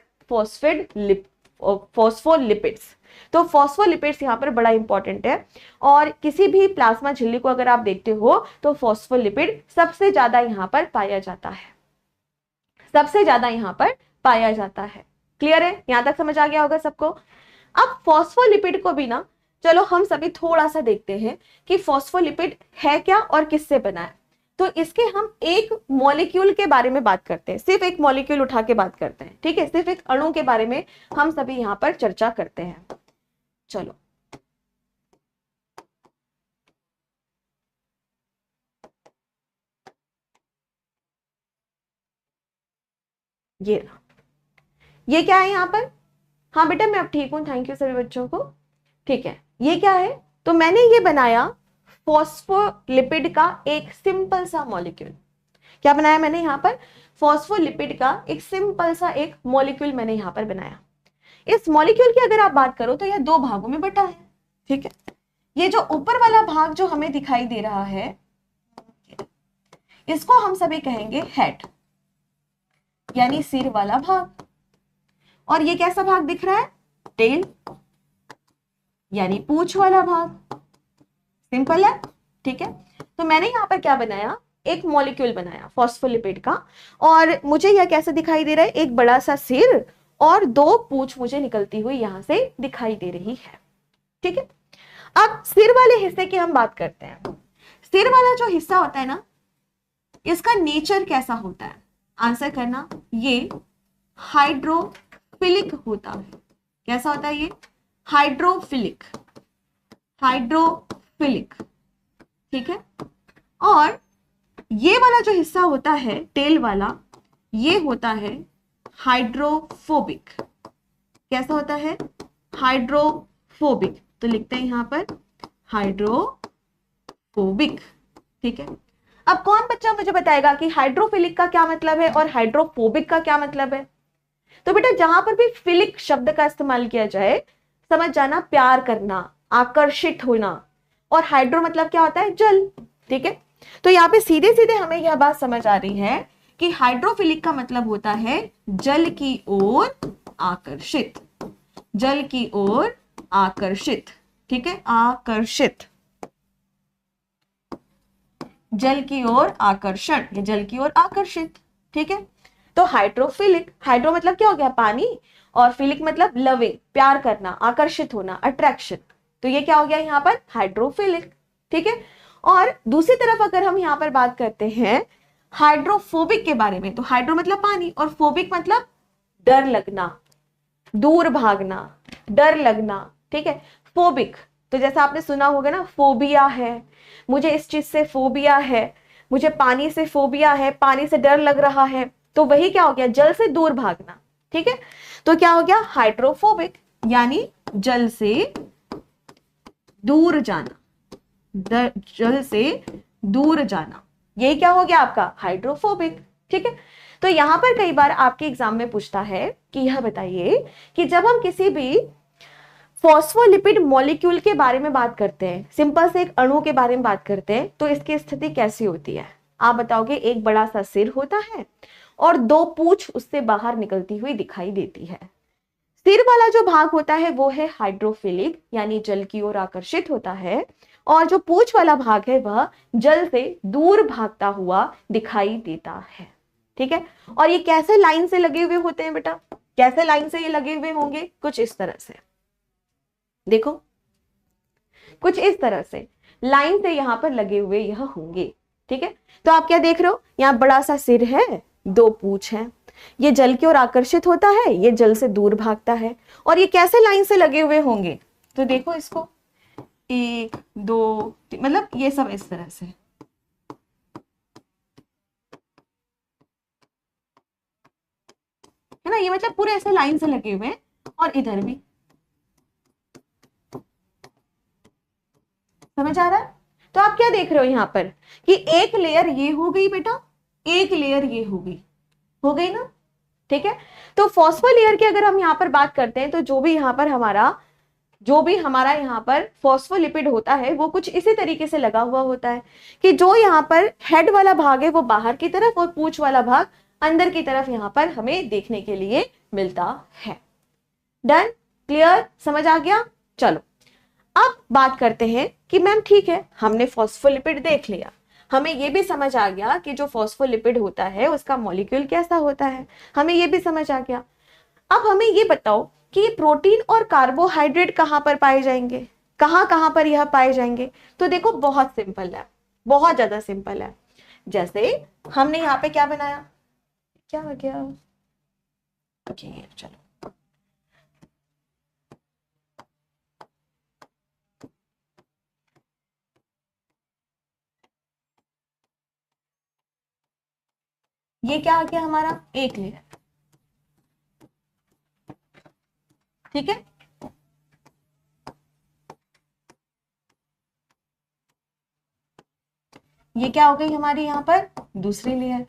फॉस्फोलिपिड्स। तो फॉस्फोलिपिड्स यहाँ पर बड़ा इंपॉर्टेंट है, और किसी भी प्लाज्मा झिल्ली को अगर आप देखते हो तो फॉस्फोलिपिड सबसे ज्यादा यहाँ पर पाया जाता है, सबसे ज्यादा यहाँ पर पाया जाता है। क्लियर है, यहां तक समझ आ गया होगा सबको। अब फॉस्फोलिपिड को भी ना, चलो हम सभी थोड़ा सा देखते हैं कि फॉस्फोलिपिड है क्या और किससे बना है। तो इसके हम एक मॉलिक्यूल के बारे में बात करते हैं, सिर्फ एक मॉलिक्यूल उठा के बात करते हैं। ठीक है, सिर्फ एक अणु के बारे में हम सभी यहाँ पर चर्चा करते हैं। चलो ये क्या है यहाँ पर, हाँ बेटा मैं अब ठीक हूं, थैंक यू सभी बच्चों को। ठीक है, ये क्या है, तो मैंने ये बनाया फॉस्फोलिपिड का एक सिंपल सा मॉलिक्यूल। क्या बनाया मैंने यहाँ पर, फॉस्फोलिपिड का एक सिंपल सा एक मॉलिक्यूल मैंने यहाँ पर बनाया। इस मॉलिक्यूल की अगर आप बात करो तो यह दो भागों में बटा है। ठीक है, ये जो ऊपर वाला भाग जो हमें दिखाई दे रहा है, इसको हम सभी कहेंगे हेड, यानी सिर वाला भाग, और ये कैसा भाग दिख रहा है, टेल, यानी पूंछ वाला भाग। सिंपल है। ठीक है, तो मैंने यहाँ पर क्या बनाया, एक मॉलिक्यूल बनाया फॉस्फोलिपिड का, और मुझे यह कैसे दिखाई दे रहा है, एक बड़ा सा सिर और दो पूंछ मुझे निकलती हुई यहां से दिखाई दे रही है। ठीक है, अब सिर वाले हिस्से की हम बात करते हैं। सिर वाला जो हिस्सा होता है ना, इसका नेचर कैसा होता है, आंसर करना, ये हाइड्रोफिलिक होता है। कैसा होता है ये, हाइड्रोफिलिक, हाइड्रोफिलिक। ठीक है। और ये वाला जो हिस्सा होता है टेल वाला, ये होता है हाइड्रोफोबिक। कैसा होता है? हाइड्रोफोबिक। तो लिखते हैं यहां पर हाइड्रोफोबिक। ठीक है। अब कौन बच्चा मुझे बताएगा कि हाइड्रोफिलिक का क्या मतलब है और हाइड्रोफोबिक का क्या मतलब है? तो बेटा जहां पर भी फिलिक शब्द का इस्तेमाल किया जाए, समझ जाना प्यार करना, आकर्षित होना। और हाइड्रो मतलब क्या होता है? जल। ठीक है। तो यहाँ पे सीधे सीधे हमें यह बात समझ आ रही है कि हाइड्रोफिलिक का मतलब होता है जल की ओर आकर्षित। जल की ओर आकर्षित। ठीक है, आकर्षित। जल की ओर आकर्षण या जल की ओर आकर्षित। ठीक है। तो हाइड्रोफिलिक, हाइड्रो मतलब क्या हो गया? पानी, और फिलिक मतलब लविंग, प्यार करना, आकर्षित होना, अट्रैक्शन। तो ये क्या हो गया यहाँ पर? हाइड्रोफिलिक। ठीक है। और दूसरी तरफ अगर हम यहाँ पर बात करते हैं हाइड्रोफोबिक के बारे में, तो हाइड्रो मतलब पानी और फोबिक मतलब डर लगना, दूर भागना, डर लगना। ठीक है। फोबिक तो जैसा आपने सुना होगा ना, फोबिया है, मुझे इस चीज से फोबिया है, मुझे पानी से फोबिया है, पानी से डर लग रहा है। तो वही क्या हो गया? जल से दूर भागना। ठीक है। तो क्या हो गया? हाइड्रोफोबिक, यानी जल से दूर जाना, जल से दूर जाना। यही क्या हो गया आपका? हाइड्रोफोबिक। ठीक है। तो यहां पर कई बार आपके एग्जाम में पूछता है कि यह बताइए कि जब हम किसी भी फॉस्फोलिपिड मॉलिक्यूल के बारे में बात करते हैं, सिंपल से एक अणु के बारे में बात करते हैं, तो इसकी स्थिति कैसी होती है? आप बताओगे एक बड़ा सा सिर होता है और दो पूंछ उससे बाहर निकलती हुई दिखाई देती है। सिर वाला जो भाग होता है वो है हाइड्रोफिलिक, यानी जल की ओर आकर्षित होता है, और जो पूंछ वाला भाग है वह जल से दूर भागता हुआ दिखाई देता है। ठीक है। और ये कैसे लाइन से लगे हुए होते हैं बेटा? कैसे लाइन से ये लगे हुए होंगे? कुछ इस तरह से, देखो, कुछ इस तरह से लाइन से यहां पर लगे हुए यह होंगे। ठीक है। तो आप क्या देख रहे हो? यहाँ बड़ा सा सिर है, दो पूंछ है, ये जल की ओर आकर्षित होता है, ये जल से दूर भागता है। और ये कैसे लाइन से लगे हुए होंगे? तो देखो इसको, एक दो मतलब ये सब इस तरह से, है ना? ये मतलब पूरे ऐसे लाइन से लगे हुए हैं, और इधर भी। समझ आ रहा है? तो आप क्या देख रहे हो यहाँ पर कि एक लेयर ये हो गई बेटा, एक लेयर ये हो गई ना? ठीक है। तो फॉस्फोलेयर की अगर हम यहाँ पर बात करते हैं, तो जो भी हमारा यहाँ पर फॉस्फोलिपिड होता है वो कुछ इसी तरीके से लगा हुआ होता है कि जो यहाँ पर हेड वाला भाग है वो बाहर की तरफ और पूंछ वाला भाग अंदर की तरफ यहाँ पर हमें देखने के लिए मिलता है। डन? क्लियर? समझ आ गया? चलो अब बात करते हैं कि मैम ठीक है, हमने फॉस्फोलिपिड देख लिया, हमें यह भी समझ आ गया कि जो फॉस्फोलिपिड होता है उसका मॉलिक्यूल कैसा होता है, हमें यह भी समझ आ गया। अब हमें ये बताओ कि प्रोटीन और कार्बोहाइड्रेट कहां पर पाए जाएंगे, कहां पर यह पाए जाएंगे? तो देखो बहुत सिंपल है, बहुत ज्यादा सिंपल है। जैसे हमने यहाँ पे क्या बनाया, क्या हो गया? ओके चलो, ये क्या आ गया हमारा? एक लेयर। ठीक है। ये क्या हो गई हमारी यहाँ पर? दूसरी लेयर।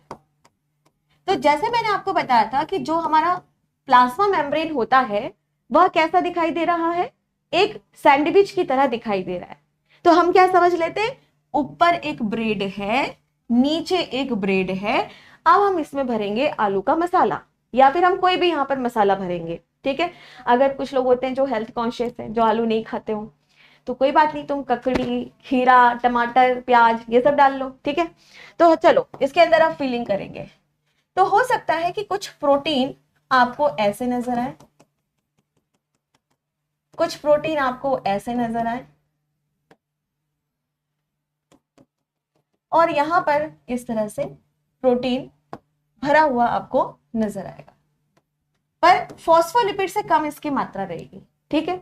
तो जैसे मैंने आपको बताया था कि जो हमारा प्लाज्मा मेम्ब्रेन होता है वह कैसा दिखाई दे रहा है? एक सैंडविच की तरह दिखाई दे रहा है। तो हम क्या समझ लेते हैं? ऊपर एक ब्रेड है, नीचे एक ब्रेड है। अब हम इसमें भरेंगे आलू का मसाला, या फिर हम कोई भी यहाँ पर मसाला भरेंगे। ठीक है। अगर कुछ लोग होते हैं जो हेल्थ कॉन्शियस हैं, जो आलू नहीं खाते हो, तो कोई बात नहीं, तुम ककड़ी, खीरा, टमाटर, प्याज ये सब डाल लो। ठीक है। तो चलो इसके अंदर आप फिलिंग करेंगे। तो हो सकता है कि कुछ प्रोटीन आपको ऐसे नजर आए, कुछ प्रोटीन आपको ऐसे नजर आए, और यहां पर इस तरह से प्रोटीन भरा हुआ आपको नजर आएगा, पर फॉस्फोलिपिड से कम इसकी मात्रा रहेगी। ठीक है।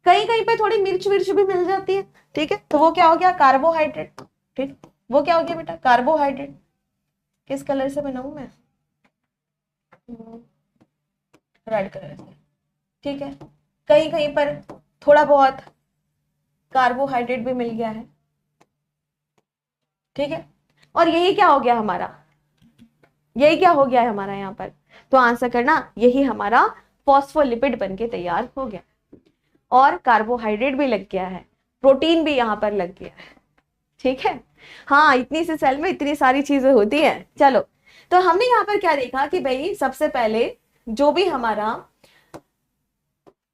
कहीं कहीं पे थोड़ी मिर्च विर्च भी मिल जाती है, ठीक है, तो वो क्या हो गया, कार्बोहाइड्रेट। ठीक, वो क्या हो गया बेटा, कार्बोहाइड्रेट। किस कलर से बनाऊं मैं, रेड कलर से, ठीक है। कहीं कहीं पर थोड़ा बहुत कार्बोहाइड्रेट भी मिल गया है, ठीक है। और यही क्या हो गया हमारा, यही क्या हो गया है हमारा यहाँ पर, तो आंसर करना, यही हमारा फॉस्फोलिपिड बनके तैयार हो गया, और कार्बोहाइड्रेट भी लग गया है, प्रोटीन भी यहाँ पर लग गया है, ठीक है। हाँ, इतनी सी सेल में इतनी सारी चीजें होती हैं। चलो, तो हमने यहाँ पर क्या देखा कि भाई सबसे पहले जो भी हमारा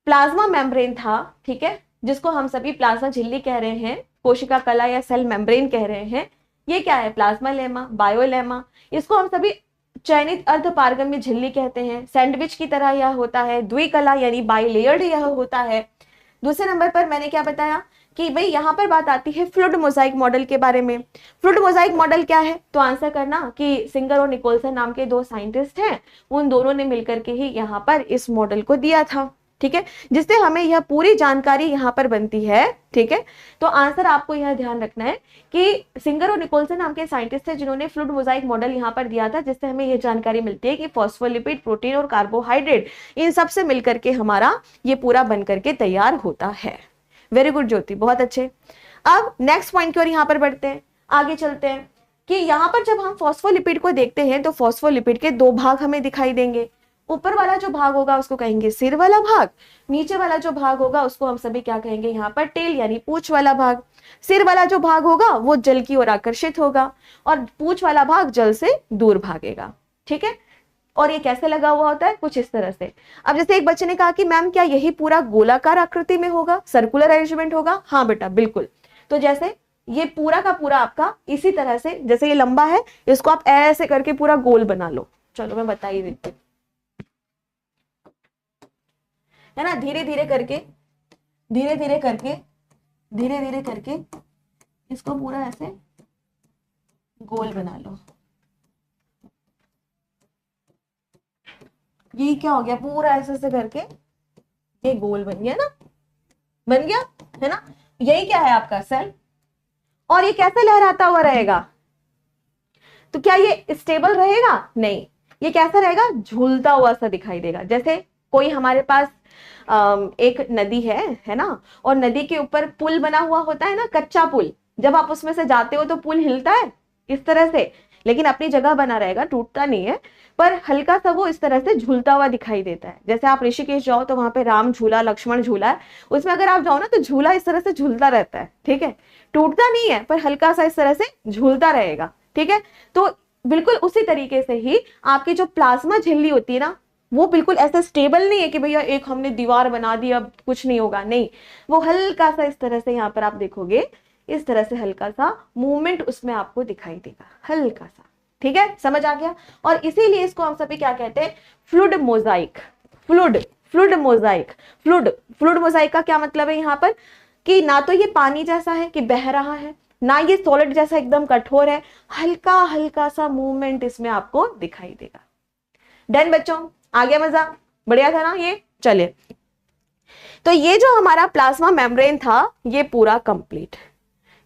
प्लाज्मा मेम्ब्रेन था, ठीक है, जिसको हम सभी प्लाज्मा झिल्ली कह रहे हैं, कोशिका कला या सेल मेम्ब्रेन कह रहे हैं, ये क्या है, प्लाज्मा लेमा, बायोलेमा। इसको हम सभी चयनित अर्ध पारगम्य झिल्ली कहते हैं। सैंडविच की तरह यह होता है, द्विकला यानी बाइलेयर्ड यह होता है। दूसरे नंबर पर मैंने क्या बताया कि भाई यहाँ पर बात आती है फ्लूइड मोजाइक मॉडल के बारे में। फ्लूइड मोजाइक मॉडल क्या है, तो आंसर करना कि सिंगर और निकोलसन नाम के दो साइंटिस्ट हैं, उन दोनों ने मिलकर के ही यहाँ पर इस मॉडल को दिया था, ठीक है, जिससे हमें यह पूरी जानकारी यहाँ पर बनती है, ठीक है। तो आंसर आपको यह ध्यान रखना है कि सिंगर और निकोलसन नाम के साइंटिस्ट थे जिन्होंने फ्लूइड मोजाइक मॉडल यहाँ पर दिया था, जिससे हमें यह जानकारी मिलती है कि फॉस्फोलिपिड, प्रोटीन और कार्बोहाइड्रेट इन सब से मिलकर के हमारा ये पूरा बन करके तैयार होता है। वेरी गुड ज्योति, बहुत अच्छे। अब नेक्स्ट पॉइंट की ओर यहाँ पर बढ़ते हैं, आगे चलते हैं कि यहाँ पर जब हम फॉस्फोलिपिड को देखते हैं तो फॉस्फोलिपिड के दो भाग हमें दिखाई देंगे। ऊपर वाला जो भाग होगा उसको कहेंगे सिर वाला भाग, नीचे वाला जो भाग होगा उसको हम सभी क्या कहेंगे यहाँ पर, टेल यानी पूंछ वाला भाग। सिर वाला जो भाग होगा वो जल की ओर आकर्षित होगा और पूंछ वाला भाग जल से दूर भागेगा, ठीक है। और ये कैसे लगा हुआ होता है, कुछ इस तरह से। अब जैसे एक बच्चे ने कहा कि मैम क्या यही पूरा गोलाकार आकृति में होगा, सर्कुलर अरेंजमेंट होगा, हाँ बेटा बिल्कुल। तो जैसे ये पूरा का पूरा आपका इसी तरह से, जैसे ये लंबा है, इसको आप ऐसे करके पूरा गोल बना लो। चलो मैं बता ही देती हूँ, है ना, धीरे धीरे करके, धीरे धीरे करके, धीरे धीरे करके इसको पूरा ऐसे गोल बना लो। ये क्या हो गया, पूरा ऐसे ऐसे करके ये गोल बन गया ना, बन गया है ना। यही क्या है आपका सेल, और ये कैसे लहराता हुआ रहेगा, तो क्या ये स्टेबल रहेगा, नहीं, ये कैसा रहेगा, झूलता हुआ सा दिखाई देगा। जैसे कोई हमारे पास एक नदी है ना, और नदी के ऊपर पुल बना हुआ होता है ना, कच्चा पुल, जब आप उसमें से जाते हो तो पुल हिलता है इस तरह से, लेकिन अपनी जगह बना रहेगा, टूटता नहीं है, पर हल्का सा वो इस तरह से झूलता हुआ दिखाई देता है। जैसे आप ऋषिकेश जाओ तो वहां पे राम झूला, लक्ष्मण झूला है, उसमें अगर आप जाओ ना तो झूला इस तरह से झूलता रहता है, ठीक है, टूटता नहीं है पर हल्का सा इस तरह से झूलता रहेगा, ठीक है। तो बिल्कुल उसी तरीके से ही आपकी जो प्लाज्मा झिल्ली होती है ना, वो बिल्कुल ऐसा स्टेबल नहीं है कि भैया एक हमने दीवार बना दी अब कुछ नहीं होगा, नहीं, वो हल्का सा इस तरह से, यहाँ पर आप देखोगे इस तरह से हल्का सा मूवमेंट उसमें आपको दिखाई देगा, हल्का सा, ठीक है, समझ आ गया। और इसीलिए इसको हम सभी क्या कहते हैं, fluid Mosaic. Fluid Mosaic, fluid Mosaic का क्या मतलब है यहाँ पर, कि ना तो ये पानी जैसा है कि बह रहा है, ना ये सॉलिड जैसा एकदम कठोर है, हल्का हल्का सा मूवमेंट इसमें आपको दिखाई देगा। डन बच्चों, आ गया मजा, बढ़िया था ना ये। चलिए, तो ये जो हमारा प्लाज्मा मेम्ब्रेन था ये पूरा कंप्लीट,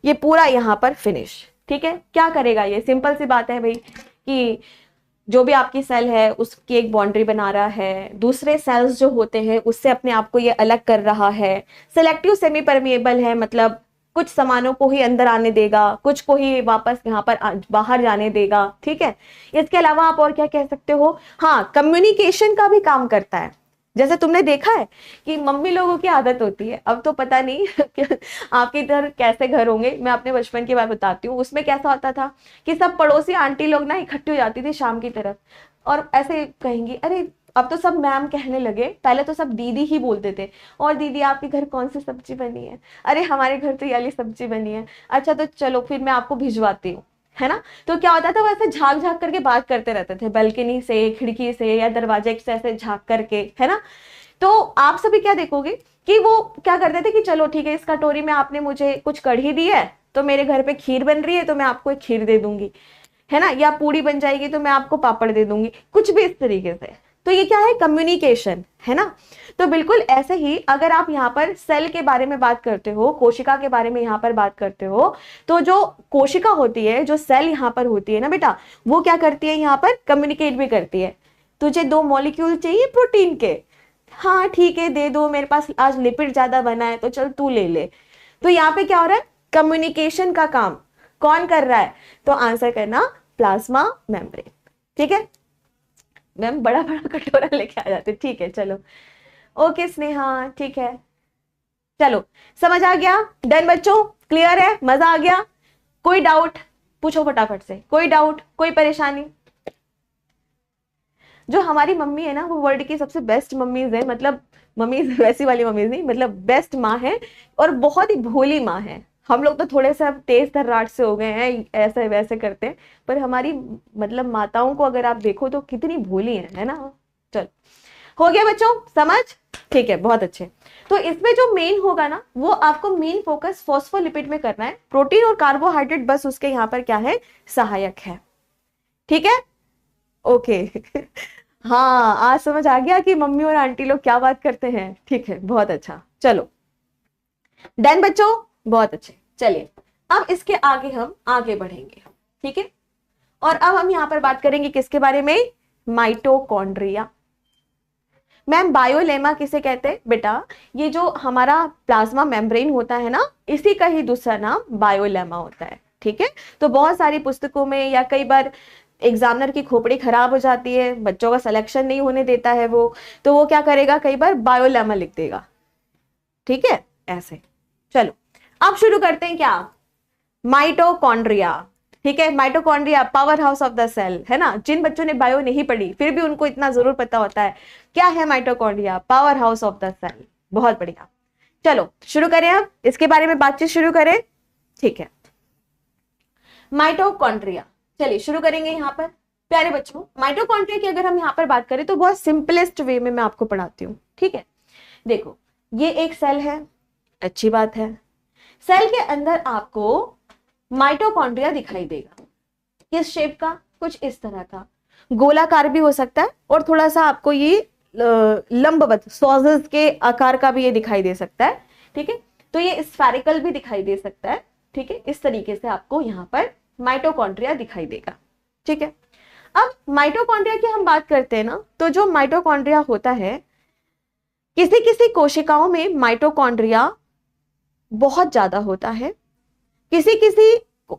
ये पूरा यहाँ पर फिनिश, ठीक है। क्या करेगा ये, सिंपल सी बात है भाई कि जो भी आपकी सेल है उसकी एक बाउंड्री बना रहा है, दूसरे सेल्स जो होते हैं उससे अपने आप को ये अलग कर रहा है, सिलेक्टिव सेमी परमिएबल है, मतलब कुछ सामानों को ही अंदर आने देगा, कुछ को ही वापस यहाँ पर बाहर जाने देगा, ठीक है। इसके अलावा आप और क्या कह सकते हो, हाँ, कम्युनिकेशन का भी काम करता है। जैसे तुमने देखा है कि मम्मी लोगों की आदत होती है, अब तो पता नहीं आपके इधर कैसे घर होंगे, मैं अपने बचपन की बात बताती हूँ, उसमें कैसा होता था कि सब पड़ोसी आंटी लोग ना इकट्ठी हो जाती थी शाम की तरफ, और ऐसे कहेंगी, अरे अब तो सब मैम कहने लगे, पहले तो सब दीदी ही बोलते थे, और दीदी आपके घर कौन सी सब्जी बनी है, अरे हमारे घर तो ये वाली सब्जी बनी है, अच्छा तो चलो फिर मैं आपको भिजवाती हूँ, है ना। तो क्या होता था, वैसे झांक झांक करके बात करते रहते थे, बालकनी से, खिड़की से या दरवाजे से ऐसे झांक करके, है ना। तो आप सभी क्या देखोगे कि वो क्या करते थे कि चलो ठीक है, इस कटोरी में आपने मुझे कुछ कढ़ी दी है तो मेरे घर पे खीर बन रही है तो मैं आपको एक खीर दे दूंगी, है ना, या पूड़ी बन जाएगी तो मैं आपको पापड़ दे दूंगी, कुछ भी इस तरीके से, तो ये क्या है, कम्युनिकेशन, है ना। तो बिल्कुल ऐसे ही अगर आप यहाँ पर सेल के बारे में बात करते हो, कोशिका के बारे में यहाँ पर बात करते हो, तो जो कोशिका होती है, जो सेल यहाँ पर होती है ना बेटा, वो क्या करती है, यहाँ पर कम्युनिकेट भी करती है। तुझे 2 मॉलिक्यूल चाहिए प्रोटीन के, हाँ ठीक है दे दो, मेरे पास आज लिपिड ज्यादा बना है तो चल तू ले ले। तो यहाँ पे क्या हो रहा है, कम्युनिकेशन का काम कौन कर रहा है, तो आंसर करना प्लाज्मा मेम्ब्रेन। ठीक है मैम, बड़ा बड़ा कटोरा लेके आ जाते, ठीक है चलो, ओके स्नेहा, ठीक है चलो, समझ आ गया, डन बच्चों, क्लियर है, मजा आ गया, कोई डाउट पूछो फटाफट से, कोई डाउट, कोई परेशानी। जो हमारी मम्मी है ना, वो वर्ल्ड की सबसे बेस्ट मम्मीज है, मतलब मम्मीज वैसी वाली मम्मीज नहीं, मतलब बेस्ट माँ है, और बहुत ही भोली माँ है। हम लोग तो थोड़े से अब तेज तर्राट से हो गए हैं, ऐसे वैसे करते हैं, पर हमारी मतलब माताओं को अगर आप देखो तो कितनी भोली है ना। चल हो गया बच्चों, समझ, ठीक है बहुत अच्छे। तो इसमें जो मेन होगा ना, वो आपको मेन फोकस फॉस्फोलिपिड में करना है, प्रोटीन और कार्बोहाइड्रेट बस उसके यहाँ पर क्या है, सहायक है। ठीक है ओके हाँ आज समझ आ गया कि मम्मी और आंटी लोग क्या बात करते हैं, ठीक है बहुत अच्छा, चलो डन बच्चों, बहुत अच्छे। चलिए अब इसके आगे हम आगे बढ़ेंगे, ठीक है। और अब हम यहां पर बात करेंगे किसके बारे में, माइटोकॉन्ड्रिया। मैम बायोलेमा किसे कहते हैं बेटा, ये जो हमारा प्लाज्मा मेम्ब्रेन होता है ना, इसी का ही दूसरा नाम बायोलेमा होता है। ठीक है, तो बहुत सारी पुस्तकों में या कई बार एग्जामिनर की खोपड़ी खराब हो जाती है, बच्चों का सिलेक्शन नहीं होने देता है वो, तो वो क्या करेगा, कई बार बायोलेमा लिख देगा। ठीक है ऐसे, चलो अब शुरू करते हैं क्या, माइटोकॉन्ड्रिया। ठीक है, mitochondria power house of the cell, है ना। जिन बच्चों ने बायो नहीं पढ़ी फिर भी उनको इतना जरूर पता होता है क्या है mitochondria, power house of the cell. बहुत बढ़िया, चलो शुरू करें, अब इसके बारे में बातचीत शुरू करें। ठीक है, माइटोकॉन्ड्रिया, चलिए शुरू करेंगे। यहाँ पर प्यारे बच्चों, माइटोकॉन्ड्रिया की अगर हम यहाँ पर बात करें तो बहुत सिंपलेस्ट वे में मैं आपको पढ़ाती हूँ। ठीक है, देखो ये एक सेल है, अच्छी बात है। सेल के अंदर आपको माइटोकॉन्ड्रिया दिखाई देगा, किस शेप का, कुछ इस तरह का, गोलाकार भी हो सकता है और थोड़ा सा आपको ये लंबवत सॉसेज के आकार का भी ये दिखाई दे सकता है। ठीक है, तो ये स्फेरिकल भी दिखाई दे सकता है। ठीक है, इस तरीके से आपको यहाँ पर माइटोकॉन्ड्रिया दिखाई देगा। ठीक है, अब माइटोकॉन्ड्रिया की हम बात करते हैं ना, तो जो माइटोकॉन्ड्रिया होता है, किसी किसी कोशिकाओं में माइटोकॉन्ड्रिया बहुत ज्यादा होता है, किसी किसी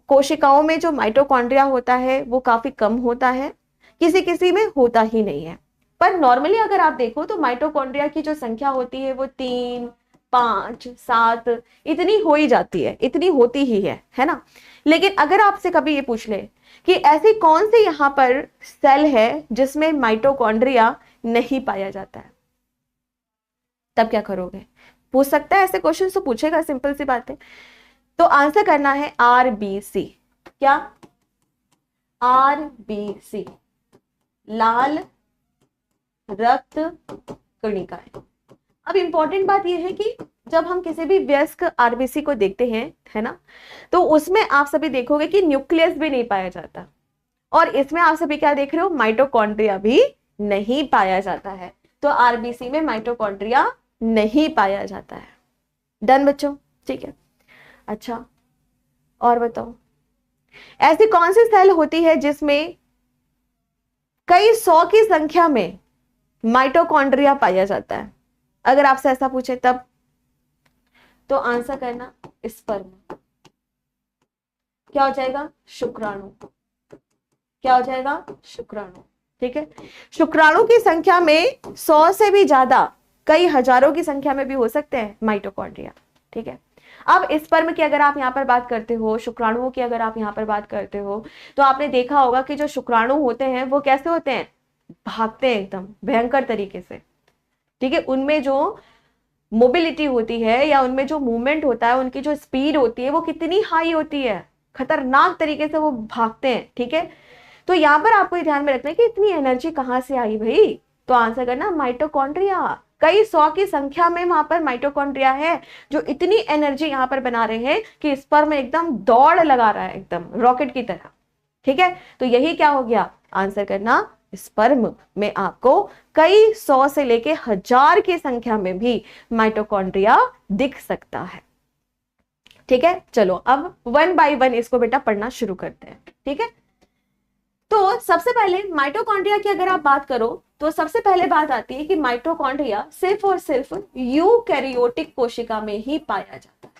कोशिकाओं में जो माइटोकॉन्ड्रिया होता है वो काफी कम होता है, किसी किसी में होता ही नहीं है। पर नॉर्मली अगर आप देखो तो माइटोकॉन्ड्रिया की जो संख्या होती है वो 3, 5, 7 इतनी हो ही जाती है, इतनी होती ही है ना। लेकिन अगर आपसे कभी ये पूछ ले कि ऐसी कौन सी यहाँ पर सेल है जिसमें माइटोकॉन्ड्रिया नहीं पाया जाता है, तब क्या करोगे, पूछ सकता है ऐसे क्वेश्चन, तो पूछेगा, सिंपल सी बात है। तो आंसर करना है RBC, क्या, RBC, लाल रक्त कणिकाएं। अब इंपॉर्टेंट बात यह है कि जब हम किसी भी वयस्क RBC को देखते हैं, है ना, तो उसमें आप सभी देखोगे कि न्यूक्लियस भी नहीं पाया जाता, और इसमें आप सभी क्या देख रहे हो, माइटोकॉन्ड्रिया भी नहीं पाया जाता है। तो RBC में माइटोकॉन्ड्रिया नहीं पाया जाता है। डन बच्चों, ठीक है। अच्छा और बताओ, ऐसी कौन सी सेल होती है जिसमें कई 100 की संख्या में माइटोकॉन्ड्रिया पाया जाता है, अगर आपसे ऐसा पूछे तब, तो आंसर करना स्पर्म। क्या हो जाएगा, शुक्राणु। क्या हो जाएगा, शुक्राणु। ठीक है, शुक्राणु की संख्या में 100 से भी ज्यादा, कई हजारों की संख्या में भी हो सकते हैं माइटोकॉन्ड्रिया। ठीक है, अब स्पर्म की अगर आप यहाँ पर बात करते हो, शुक्राणुओं की अगर आप यहाँ पर बात करते हो, तो आपने देखा होगा कि जो शुक्राणु होते हैं वो कैसे होते हैं, भागते हैं एकदम भयंकर तरीके से। ठीक है, उनमें जो मोबिलिटी होती है या उनमें जो मूवमेंट होता है, उनकी जो स्पीड होती है वो कितनी हाई होती है, खतरनाक तरीके से वो भागते हैं। ठीक है, तो यहाँ पर आपको ध्यान में रखना है कि इतनी एनर्जी कहाँ से आई भाई, तो आंसर करना माइटोकॉन्ड्रिया। कई 100 की संख्या में वहां पर माइटोकॉन्ड्रिया है जो इतनी एनर्जी यहाँ पर बना रहे हैं कि स्पर्म में एकदम दौड़ लगा रहा है, एकदम रॉकेट की तरह। ठीक है, तो यही क्या हो गया, आंसर करना स्पर्म में आपको कई 100 से लेके 1000 की संख्या में भी माइटोकॉन्ड्रिया दिख सकता है। ठीक है, चलो अब 1 बाय 1 इसको बेटा पढ़ना शुरू करते हैं। ठीक है, तो सबसे पहले माइटोकॉन्ड्रिया की अगर आप बात करो तो सबसे पहले बात आती है कि माइटोकॉन्ड्रिया सिर्फ और सिर्फ यूकैरियोटिक कोशिका में ही पाया जाता है।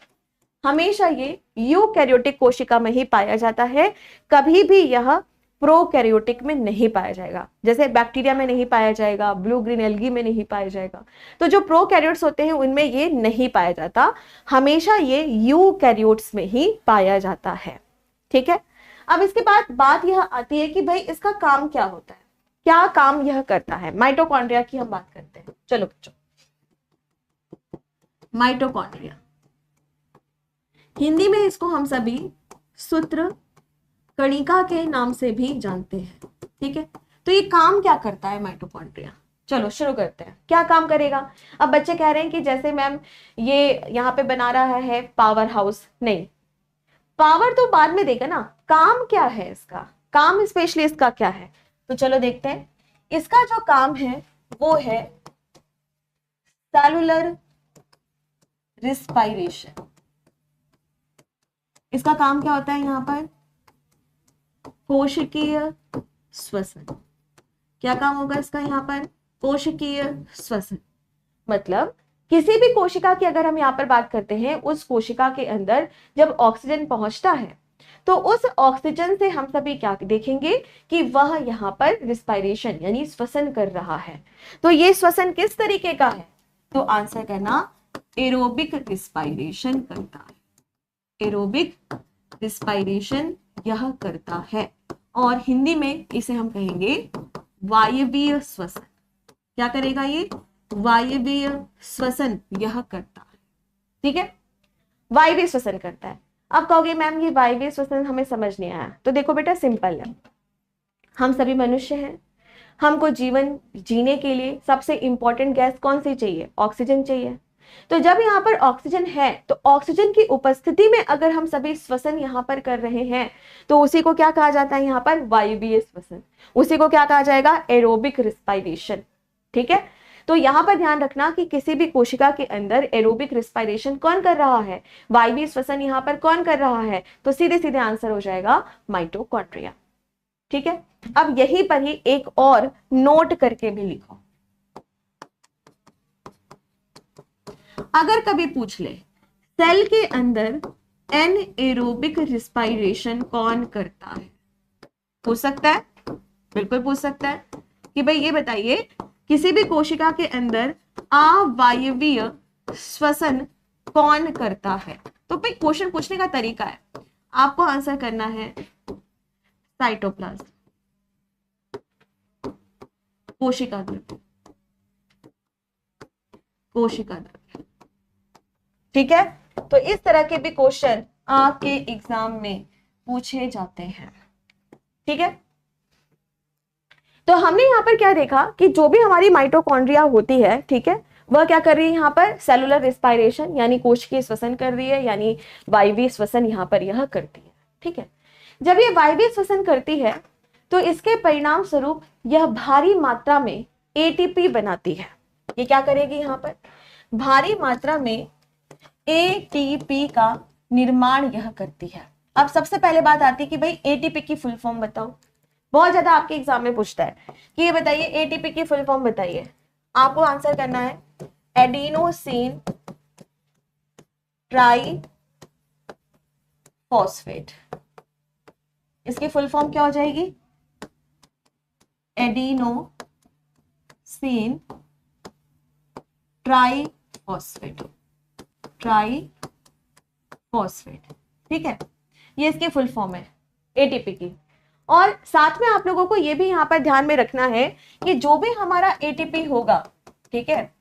हमेशा ये यूकैरियोटिक कोशिका में ही पाया जाता है, कभी भी यह प्रोकैरियोटिक में नहीं पाया जाएगा। जैसे बैक्टीरिया में नहीं पाया जाएगा, ब्लू ग्रीन एल्गी में नहीं पाया जाएगा, तो जो प्रोकैरियोट्स होते हैं उनमें ये नहीं पाया जाता, हमेशा ये यूकैरियोट्स में ही पाया जाता है। ठीक है, अब इसके बाद बात यह आती है कि भाई इसका काम क्या होता है, क्या काम यह करता है। माइटोकॉन्ड्रिया की हम बात करते हैं। चलो बच्चों, माइटोकॉन्ड्रिया हिंदी में इसको हम सभी सूत्र कणिका के नाम से भी जानते हैं। ठीक है, तो ये काम क्या करता है माइटोकॉन्ड्रिया, चलो शुरू करते हैं। क्या काम करेगा? अब बच्चे कह रहे हैं कि जैसे मैम ये यहाँ पे बना रहा है पावर हाउस, नहीं, पावर तो बाद में देगा ना, काम क्या है इसका, काम स्पेशली इसका क्या है, तो चलो देखते हैं। इसका जो काम है वो है सेलुलर रिस्पायरेशन। इसका काम क्या होता है यहाँ पर? कोशिकीय श्वसन। क्या काम होगा इसका यहाँ पर? कोशिकीय श्वसन। मतलब किसी भी कोशिका की अगर हम यहाँ पर बात करते हैं, उस कोशिका के अंदर जब ऑक्सीजन पहुंचता है तो उस ऑक्सीजन से हम सभी क्या देखेंगे कि वह यहाँ पर रिस्पायरेशन यानी श्वसन कर रहा है। तो ये श्वसन किस तरीके का है? तो आंसर करना, एरोबिक रिस्पायरेशन करता है। एरोबिक रिस्पायरेशन यह करता है, और हिंदी में इसे हम कहेंगे वायवीय श्वसन। क्या करेगा ये? वायवीय श्वसन यह करता है। ठीक है, वायवीय श्वसन करता है। अब कहोगे मैम ये वायवीय श्वसन हमें समझ नहीं आया, तो देखो बेटा सिंपल है, हम सभी मनुष्य हैं, हमको जीवन जीने के लिए सबसे इंपॉर्टेंट गैस कौन सी चाहिए? ऑक्सीजन चाहिए। तो जब यहाँ पर ऑक्सीजन है तो ऑक्सीजन की उपस्थिति में अगर हम सभी श्वसन यहाँ पर कर रहे हैं तो उसी को क्या कहा जाता है? यहाँ पर वायवीय श्वसन। उसी को क्या कहा जाएगा? Aerobic respiration. ठीक है, तो यहाँ पर ध्यान रखना कि किसी भी कोशिका के अंदर एरोबिक रिस्पायरेशन कौन कर रहा है? वायवीय श्वसन यहाँ पर कौन कर रहा है? तो सीधे सीधे आंसर हो जाएगा माइटोकॉन्ड्रिया। ठीक है, अब यहीं पर ही एक और नोट करके भी लिखो, अगर कभी पूछ ले सेल के अंदर एनएरोबिक रिस्पायरेशन कौन करता है, पूछ सकता है, बिल्कुल पूछ सकता है कि भाई ये बताइए किसी भी कोशिका के अंदर अवायवीय श्वसन कौन करता है। तो भाई क्वेश्चन पूछने का तरीका है, आपको आंसर करना है साइटोप्लाज्म, कोशिका द्रव्य, कोशिका द्रव्य। ठीक है, तो इस तरह के भी क्वेश्चन आपके एग्जाम में पूछे जाते हैं। ठीक है, तो हमने यहाँ पर क्या देखा कि जो भी हमारी माइटोकॉन्ड्रिया होती है, ठीक है, वह क्या कर रही है? यहाँ पर सेलुलर रिस्पायरेशन यानी कोशिकीय श्वसन कर रही है, यानी वायवीय श्वसन यहाँ पर यह करती है। ठीक है, जब ये वायवीय श्वसन करती है तो इसके परिणाम स्वरूप यह भारी मात्रा में एटीपी बनाती है। ये क्या करेगी? यहाँ पर भारी मात्रा में एटीपी का निर्माण यह करती है। अब सबसे पहले बात आती है कि भाई एटीपी की फुल फॉर्म बताओ। बहुत ज्यादा आपके एग्जाम में पूछता है कि ये बताइए एटीपी की फुल फॉर्म बताइए। आपको आंसर करना है एडिनोसिन ट्राई फॉस्फेट। इसकी फुल फॉर्म क्या हो जाएगी? Adenosine try phosphate, try phosphate. ठीक है, ये इसकी फुल फॉर्म है एटीपी की। और साथ में आप लोगों को ये भी यहाँ पर ध्यान में रखना है कि जो भी हमारा एटीपी होगा, ठीक है,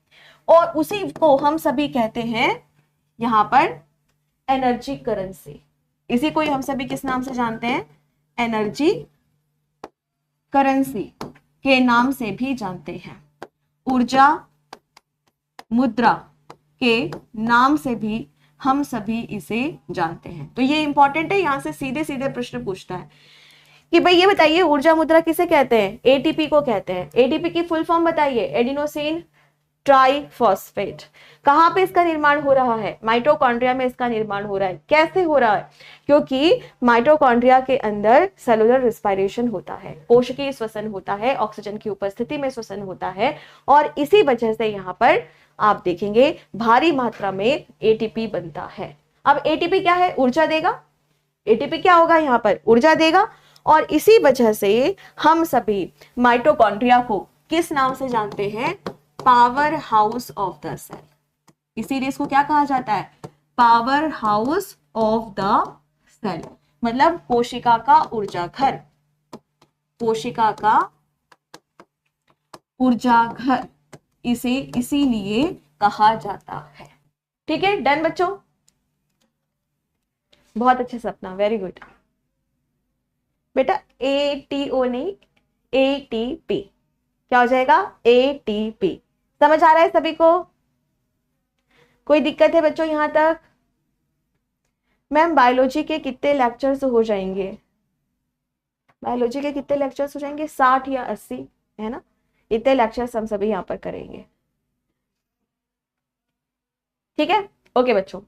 और उसी को हम सभी कहते हैं यहाँ पर एनर्जी करेंसी। इसी को हम सभी किस नाम से जानते हैं? एनर्जी करेंसी के नाम से भी जानते हैं। ऊर्जा मुद्रा के नाम से भी हम सभी इसे जानते हैं। तो ये इंपॉर्टेंट है, यहां से सीधे सीधे प्रश्न पूछता है कि भाई ये बताइए ऊर्जा मुद्रा किसे कहते हैं? एटीपी को कहते हैं। एटीपी की फुल फॉर्म बताइए, एडिनोसिन ट्राइफॉस्फेट। कहां पे इसका निर्माण हो रहा है? माइटोकॉन्ड्रिया में इसका निर्माण हो रहा है। कैसे हो रहा है? क्योंकि माइटोकॉन्ड्रिया के अंदर सेलुलर रेस्पिरेशन होता है, कोशिकीय श्वसन होता है, ऑक्सीजन की उपस्थिति में श्वसन होता है, और इसी वजह से यहाँ पर आप देखेंगे भारी मात्रा में एटीपी बनता है। अब एटीपी क्या है? ऊर्जा देगा। एटीपी क्या होगा? यहाँ पर ऊर्जा देगा। और इसी वजह से हम सभी माइटोकॉन्ड्रिया को किस नाम से जानते हैं? Power house of the cell. इसीलिए इसको क्या कहा जाता है? Power house of the cell, मतलब कोशिका का ऊर्जा घर। कोशिका का ऊर्जा घर इसे इसीलिए कहा जाता है। ठीक है, डन बच्चों? बहुत अच्छे सपना, वेरी गुड बेटा। ATO नहीं, ATP। क्या हो जाएगा? ATP। समझ आ रहा है सभी को? कोई दिक्कत है बच्चों यहां तक? मैम बायोलॉजी के कितने लेक्चर्स हो जाएंगे? बायोलॉजी के कितने लेक्चर्स हो जाएंगे? 60 या 80 है ना? इतने लेक्चर्स हम सभी यहां पर करेंगे। ठीक है, ओके बच्चों।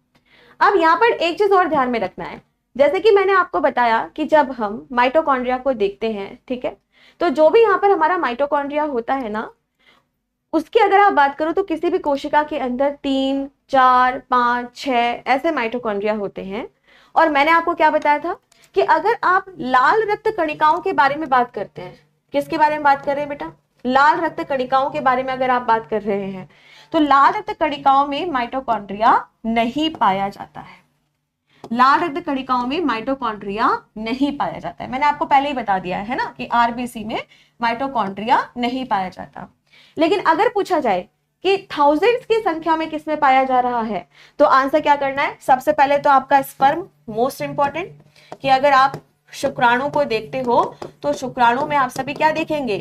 अब यहाँ पर एक चीज और ध्यान में रखना है, जैसे कि मैंने आपको बताया कि जब हम माइटोकॉन्ड्रिया को देखते हैं, ठीक है, तो जो भी यहाँ पर हमारा माइटोकॉन्ड्रिया होता है ना, उसकी अगर आप बात करो तो किसी भी कोशिका के अंदर 3, 4, 5, 6 ऐसे माइटोकॉन्ड्रिया होते हैं। और मैंने आपको क्या बताया था कि अगर आप लाल रक्त कणिकाओं के बारे में बात करते हैं, किसके बारे में बात कर रहे हैं बेटा? लाल रक्त कणिकाओं के बारे में अगर आप बात कर रहे हैं, तो लाल रक्त कणिकाओं में माइटोकॉन्ड्रिया नहीं पाया जाता है। लाल रक्त कणिकाओं में माइटोकॉन्ड्रिया नहीं पाया जाता है। मैंने आपको पहले ही बता दिया है ना कि आरबीसी में माइटोकॉन्ड्रिया नहीं पाया जाता। लेकिन अगर पूछा जाए कि थाउजेंड्स की संख्या में किसमें पाया जा रहा है, तो आंसर क्या करना है? सबसे पहले तो आपका स्पर्म मोस्ट इंपॉर्टेंट, कि अगर आप शुक्राणु को देखते हो तो शुक्राणु में आप सभी क्या देखेंगे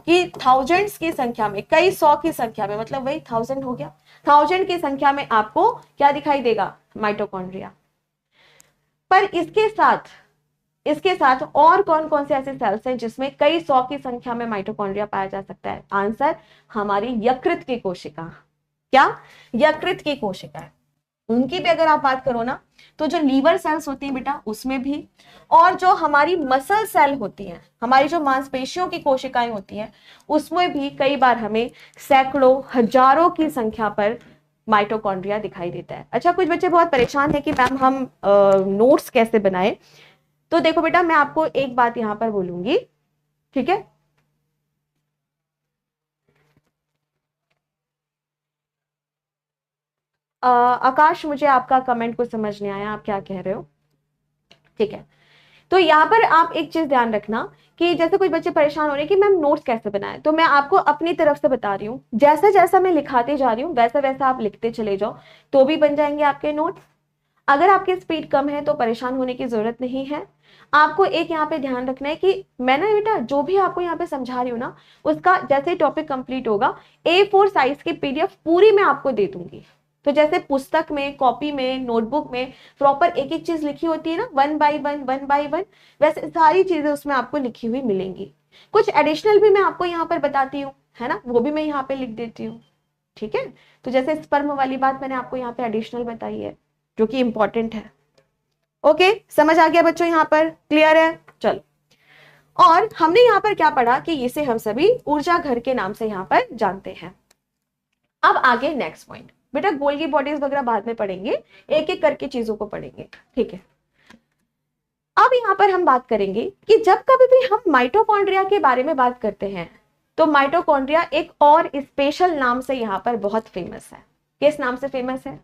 कि थाउजेंड्स की संख्या में, कई सौ की संख्या में, मतलब वही 1000 हो गया, 1000 की संख्या में आपको क्या दिखाई देगा? माइटोकॉन्ड्रिया। पर इसके साथ और कौन कौन से ऐसे सेल्स हैं जिसमें कई सौ की संख्या में माइटोकॉन्ड्रिया पाया जा सकता है? आंसर हमारी यकृत की कोशिका। क्या? यकृत की कोशिका। उनकी भी अगर आप बात करो ना, तो जो लीवर सेल्स होती हैं बेटा उसमें भी, और जो हमारी मसल सेल होती हैं, हमारी जो मांसपेशियों की कोशिकाएं होती हैं, उसमें भी कई बार हमें सैकड़ों हजारों की संख्या पर माइटोकॉन्ड्रिया दिखाई देता है। अच्छा, कुछ बच्चे बहुत परेशान है कि मैम हम नोट्स कैसे बनाए। तो देखो बेटा, मैं आपको एक बात यहां पर बोलूंगी, ठीक है? आकाश, मुझे आपका कमेंट कुछ समझ नहीं आया, आप क्या कह रहे हो? ठीक है, तो यहाँ पर आप एक चीज ध्यान रखना कि जैसे कुछ बच्चे परेशान हो रहे हैं कि मैम नोट्स कैसे बनाए, तो मैं आपको अपनी तरफ से बता रही हूँ, जैसा जैसा मैं लिखाते जा रही हूँ वैसा वैसा आप लिखते चले जाओ, तो भी बन जाएंगे आपके नोट्स। अगर आपकी स्पीड कम है तो परेशान होने की जरूरत नहीं है। आपको एक यहाँ पे ध्यान रखना है कि मैंने बेटा जो भी आपको यहाँ पे समझा रही हूँ ना, उसका जैसे टॉपिक कंप्लीट होगा A4 साइज की PDF पूरी मैं आपको दे दूंगी। तो जैसे पुस्तक में, कॉपी में, नोटबुक में प्रॉपर एक एक चीज लिखी होती है ना, 1 by 1, वैसे सारी चीजें उसमें आपको लिखी हुई मिलेंगी। कुछ एडिशनल भी मैं आपको यहाँ पर बताती हूँ, है ना, वो भी मैं यहाँ पे लिख देती हूँ। ठीक है, तो जैसे स्पर्म वाली बात मैंने आपको यहाँ पे एडिशनल बताई है जो कि इंपॉर्टेंट है। ओके, समझ आ गया बच्चों? यहाँ पर क्लियर है? चलो, और हमने यहाँ पर क्या पढ़ा कि इसे हम सभी ऊर्जा घर के नाम से यहाँ पर जानते हैं। अब आगे नेक्स्ट पॉइंट बेटा, गोल्गी बॉडीज वगैरह बाद में पढ़ेंगे, एक एक करके चीजों को पढ़ेंगे, ठीक है? अब यहाँ पर हम बात करेंगे कि जब कभी भी हम माइटोकॉन्ड्रिया के बारे में बात करते हैं, तो माइटोकॉन्ड्रिया एक और स्पेशल नाम से यहाँ पर बहुत फेमस है। किस नाम से फेमस है?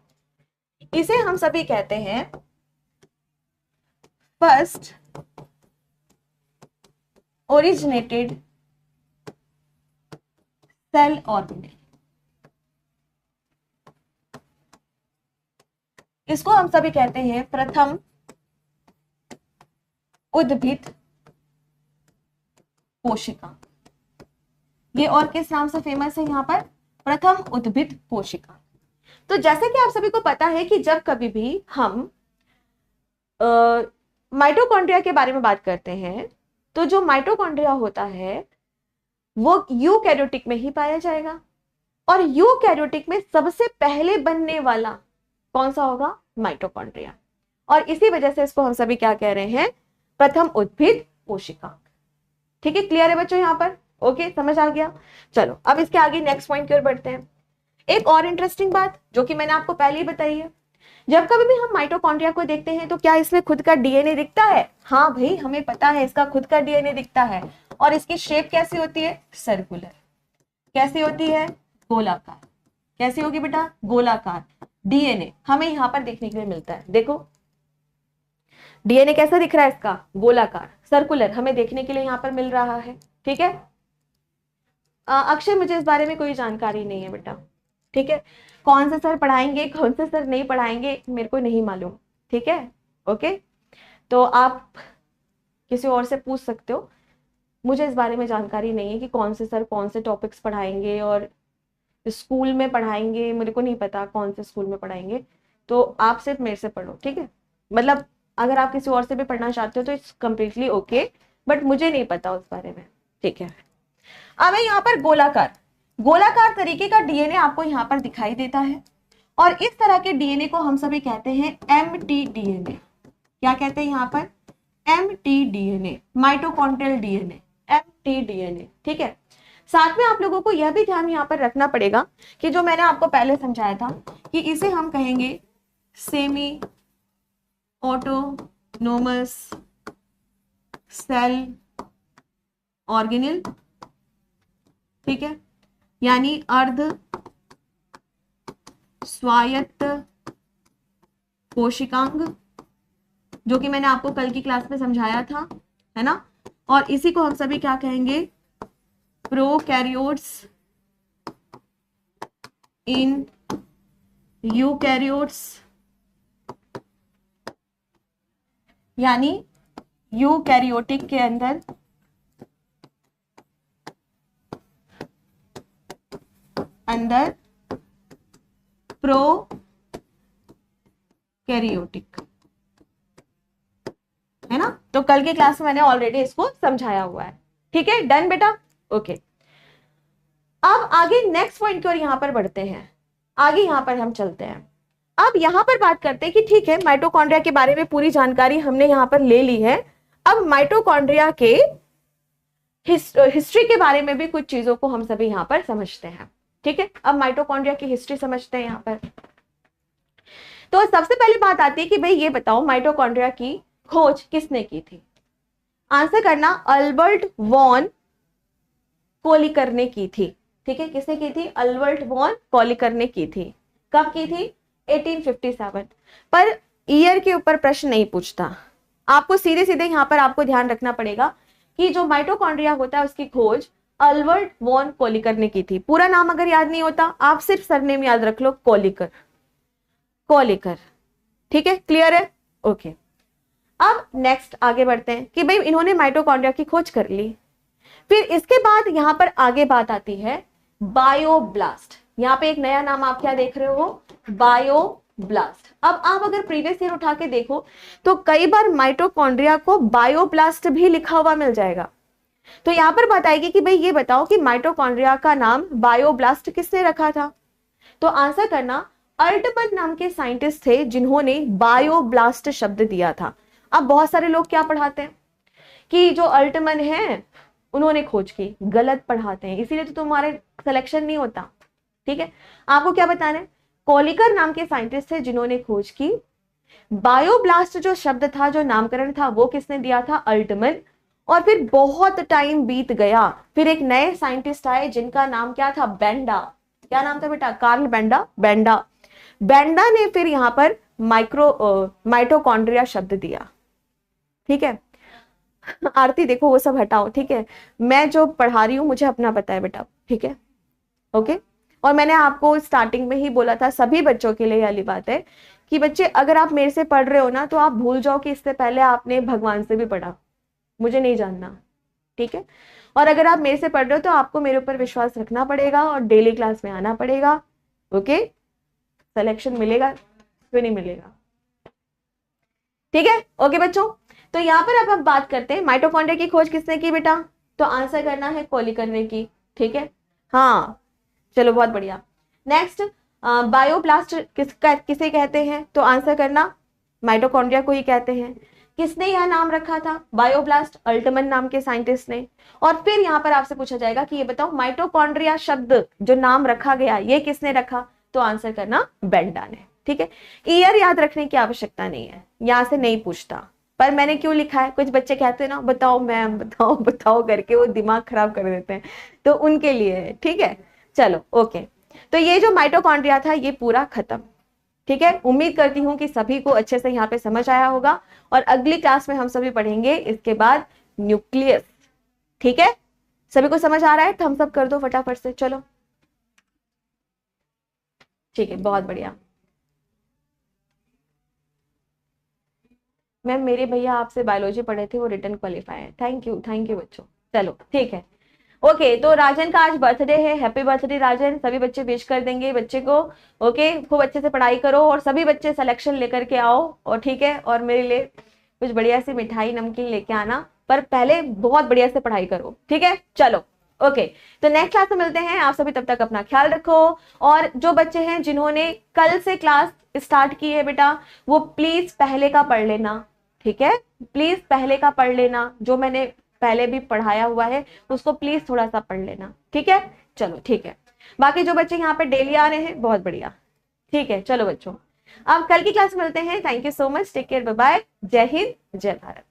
इसे हम सभी कहते हैं फर्स्ट ओरिजिनेटेड सेल ऑर्गेनेल। इसको हम सभी कहते हैं प्रथम उद्भिद कोशिका। ये और किस नाम से फेमस है यहाँ पर? प्रथम उद्भिद कोशिका। तो जैसे कि आप सभी को पता है कि जब कभी भी हम माइटोकॉन्ड्रिया के बारे में बात करते हैं, तो जो माइटोकॉन्ड्रिया होता है वो यूकैरियोटिक में ही पाया जाएगा, और यूकैरियोटिक में सबसे पहले बनने वाला कौन सा होगा? माइटोकॉन्ड्रिया। और इसी वजह से इसको हम सभी क्या कह रहे हैं? प्रथम उद्भिद कोशिका। ठीक है, क्लियर है बच्चों यहाँ पर? ओके, समझ आ गया। चलो अब इसके आगे नेक्स्ट पॉइंट की ओर बढ़ते हैं। एक और इंटरेस्टिंग बात जो कि मैंने आपको पहले ही बताई है, जब कभी भी हम माइटोकॉन्ड्रिया को देखते हैं तो क्या इसमें खुद का डीएनए दिखता है? हाँ भाई, हमें पता है इसका खुद का डीएनए दिखता है। और इसकी शेप कैसी होती है? सर्कुलर। कैसी होती है? गोलाकार। कैसी होगी बेटा? गोलाकार। डीएनए हमें यहाँ पर देखने के लिए मिलता है। देखो डीएनए कैसा दिख रहा है इसका? गोलाकार, सर्कुलर, हमें देखने के लिए यहाँ पर मिल रहा है। ठीक है अक्षय, मुझे इस बारे में कोई जानकारी नहीं है बेटा। ठीक है, कौन से सर पढ़ाएंगे कौन से सर नहीं पढ़ाएंगे मेरे को नहीं मालूम। ठीक है, ओके, तो आप किसी और से पूछ सकते हो। मुझे इस बारे में जानकारी नहीं है कि कौन से सर कौन से टॉपिक्स पढ़ाएंगे और स्कूल में पढ़ाएंगे, मेरे को नहीं पता कौन से स्कूल में पढ़ाएंगे। तो आप सिर्फ मेरे से पढ़ो। ठीक है, मतलब अगर आप किसी और से भी पढ़ना चाहते हो तो इट्स कम्प्लीटली ओके, बट मुझे नहीं पता उस बारे में। ठीक है, अब यहाँ पर गोलाकार तरीके का डीएनए आपको यहाँ पर दिखाई देता है, और इस तरह के डीएनए को हम सभी कहते हैं mtDNA। क्या कहते हैं यहाँ पर? mtDNA, mitochondrial DNA, mtDNA। ठीक है, साथ में आप लोगों को यह भी ध्यान यहाँ पर रखना पड़ेगा कि जो मैंने आपको पहले समझाया था कि इसे हम कहेंगे सेमी ऑटोनोमस सेल ऑर्गेनेल। ठीक है, यानी अर्ध स्वायत्त कोशिकांग, जो कि मैंने आपको कल की क्लास में समझाया था, है ना। और इसी को हम सभी क्या कहेंगे? प्रोकैरियोट्स इन यूकैरियोट्स, यानी यूकैरियोटिक के अंदर प्रोकैरियोटिक, है ना। तो कल की क्लास में मैंने ऑलरेडी इसको समझाया हुआ है। ठीक है, डन बेटा? ओके, अब आगे नेक्स्ट पॉइंट की ओर यहां पर बढ़ते हैं। आगे यहां पर हम चलते हैं। अब यहां पर बात करते हैं कि ठीक है, माइटोकॉन्ड्रिया के बारे में पूरी जानकारी हमने यहां पर ले ली है। अब माइटोकॉन्ड्रिया के हिस्ट्री के बारे में भी कुछ चीजों को हम सभी यहां पर समझते हैं। ठीक है, अब माइटोकॉन्ड्रिया की हिस्ट्री समझते हैं यहां पर। तो सबसे पहली बात आती है कि भाई ये बताओ माइटोकॉन्ड्रिया की खोज किसने की थी? आंसर करना, अल्बर्ट वॉन कोलिकर ने की थी। ठीक है, किसने की थी? अल्बर्ट वॉन कोलिकर ने की थी। कब की थी? 1857। पर ईयर के ऊपर प्रश्न नहीं पूछता, आपको सीधे सीधे यहां पर आपको ध्यान रखना पड़ेगा कि जो माइटोकॉन्ड्रिया होता है उसकी खोज अल्बर्ट वॉन कोलिकर ने की थी। पूरा नाम अगर याद नहीं होता, आप सिर्फ सरनेम याद रख लो, कोलिकर। ठीक है, क्लियर है? ओके, अब नेक्स्ट आगे बढ़ते हैं कि भाई इन्होंने माइटोकॉन्ड्रिया की खोज कर ली। फिर इसके बाद यहां पर आगे बात आती है बायोब्लास्ट। यहां पे एक नया नाम आप क्या देख रहे हो? बायोब्लास्ट। अब आप अगर प्रीवियस ईयर उठा के देखो तो कई बार माइटोकॉन्ड्रिया को बायोब्लास्ट भी लिखा हुआ मिल जाएगा। तो यहां पर बात आएगी कि भाई ये बताओ कि माइटोकॉन्ड्रिया का नाम बायोब्लास्ट किसने रखा था? तो आंसर करना, अल्टमन नाम के साइंटिस्ट थे जिन्होंने बायोब्लास्ट शब्द दिया था। अब बहुत सारे लोग क्या पढ़ाते हैं कि जो अल्टमन है उन्होंने खोज की, गलत पढ़ाते हैं, इसीलिए तो तुम्हारे सिलेक्शन नहीं होता। ठीक है, आपको क्या बताना है? कोलिकर नाम के साइंटिस्ट थे जिन्होंने खोज की। बायोब्लास्ट जो शब्द था, जो नामकरण था, वो किसने दिया था? अल्टमन। और फिर बहुत टाइम बीत गया, फिर एक नए साइंटिस्ट आए जिनका नाम क्या था? बेंडा। क्या नाम था बेटा? कार्ल बेंडा ने फिर यहां पर माइटोकॉन्ड्रिया शब्द दिया। ठीक है, आरती देखो वो सब हटाओ। ठीक है, मैं जो पढ़ा रही हूं मुझे अपना पता है बेटा। ठीक है, ओके। और मैंने आपको स्टार्टिंग में ही बोला था, सभी बच्चों के लिए वाली बात है कि बच्चे अगर आप मेरे से पढ़ रहे हो ना तो आप भूल जाओ कि इससे पहले आपने भगवान से भी पढ़ा, मुझे नहीं जानना। ठीक है, और अगर आप मेरे से पढ़ रहे हो तो आपको मेरे ऊपर विश्वास रखना पड़ेगा और डेली क्लास में आना पड़ेगा। ओके, सिलेक्शन मिलेगा क्यों नहीं मिलेगा? ठीक है, ओके बच्चों। तो यहाँ पर अब हम बात करते हैं माइटोकॉन्ड्रिया की खोज किसने की बेटा, तो आंसर करना है कोलिकन ने की, ठीक है, हाँ चलो बहुत बढ़िया। नेक्स्ट, बायोब्लास्ट किसे कहते हैं, तो आंसर करना माइटोकॉन्ड्रिया को ही कहते हैं। किसने यह नाम रखा था, बायोब्लास्ट, अल्टमन नाम के साइंटिस्ट ने। और फिर यहाँ पर आपसे पूछा जाएगा कि ये बताओ माइटोकॉन्ड्रिया शब्द जो नाम रखा गया ये किसने रखा, तो आंसर करना बेंडा ने, ठीक है। ईयर याद रखने की आवश्यकता नहीं है, यहां से नहीं पूछता, पर मैंने क्यों लिखा है, कुछ बच्चे कहते हैं ना बताओ मैम बताओ बताओ करके वो दिमाग खराब कर देते हैं, तो उनके लिए है, ठीक है। चलो ओके, तो ये जो माइटोकॉन्ड्रिया था ये पूरा खत्म, ठीक है। उम्मीद करती हूँ कि सभी को अच्छे से यहाँ पे समझ आया होगा, और अगली क्लास में हम सभी पढ़ेंगे इसके बाद न्यूक्लियस, ठीक है। सभी को समझ आ रहा है, थम्स अप कर दो फटाफट से, चलो ठीक है, बहुत बढ़िया। मैम मेरे भैया आपसे बायोलॉजी पढ़े थे, वो रिटर्न क्वालिफाई है, थैंक यू बच्चों, चलो ठीक है। ओके, तो राजन का आज बर्थडे है, हैप्पी बर्थडे राजन, सभी बच्चे विश कर देंगे बच्चे को। ओके, खूब अच्छे से पढ़ाई करो, और सभी बच्चे सिलेक्शन लेकर के आओ, और ठीक है, और मेरे लिए कुछ बढ़िया सी मिठाई नमकीन लेके आना, पर पहले बहुत बढ़िया से पढ़ाई करो, ठीक है। चलो ओके, तो नेक्स्ट क्लास में मिलते हैं, आप सभी तब तक अपना ख्याल रखो। और जो बच्चे हैं जिन्होंने कल से क्लास स्टार्ट की है बेटा, वो प्लीज पहले का पढ़ लेना, ठीक है, प्लीज पहले का पढ़ लेना, जो मैंने पहले भी पढ़ाया हुआ है उसको प्लीज थोड़ा सा पढ़ लेना, ठीक है। चलो ठीक है, बाकी जो बच्चे यहाँ पे डेली आ रहे हैं बहुत बढ़िया, ठीक है। चलो बच्चों, अब कल की क्लास में मिलते हैं, thank you so much, take care, bye bye, जय हिंद जय भारत।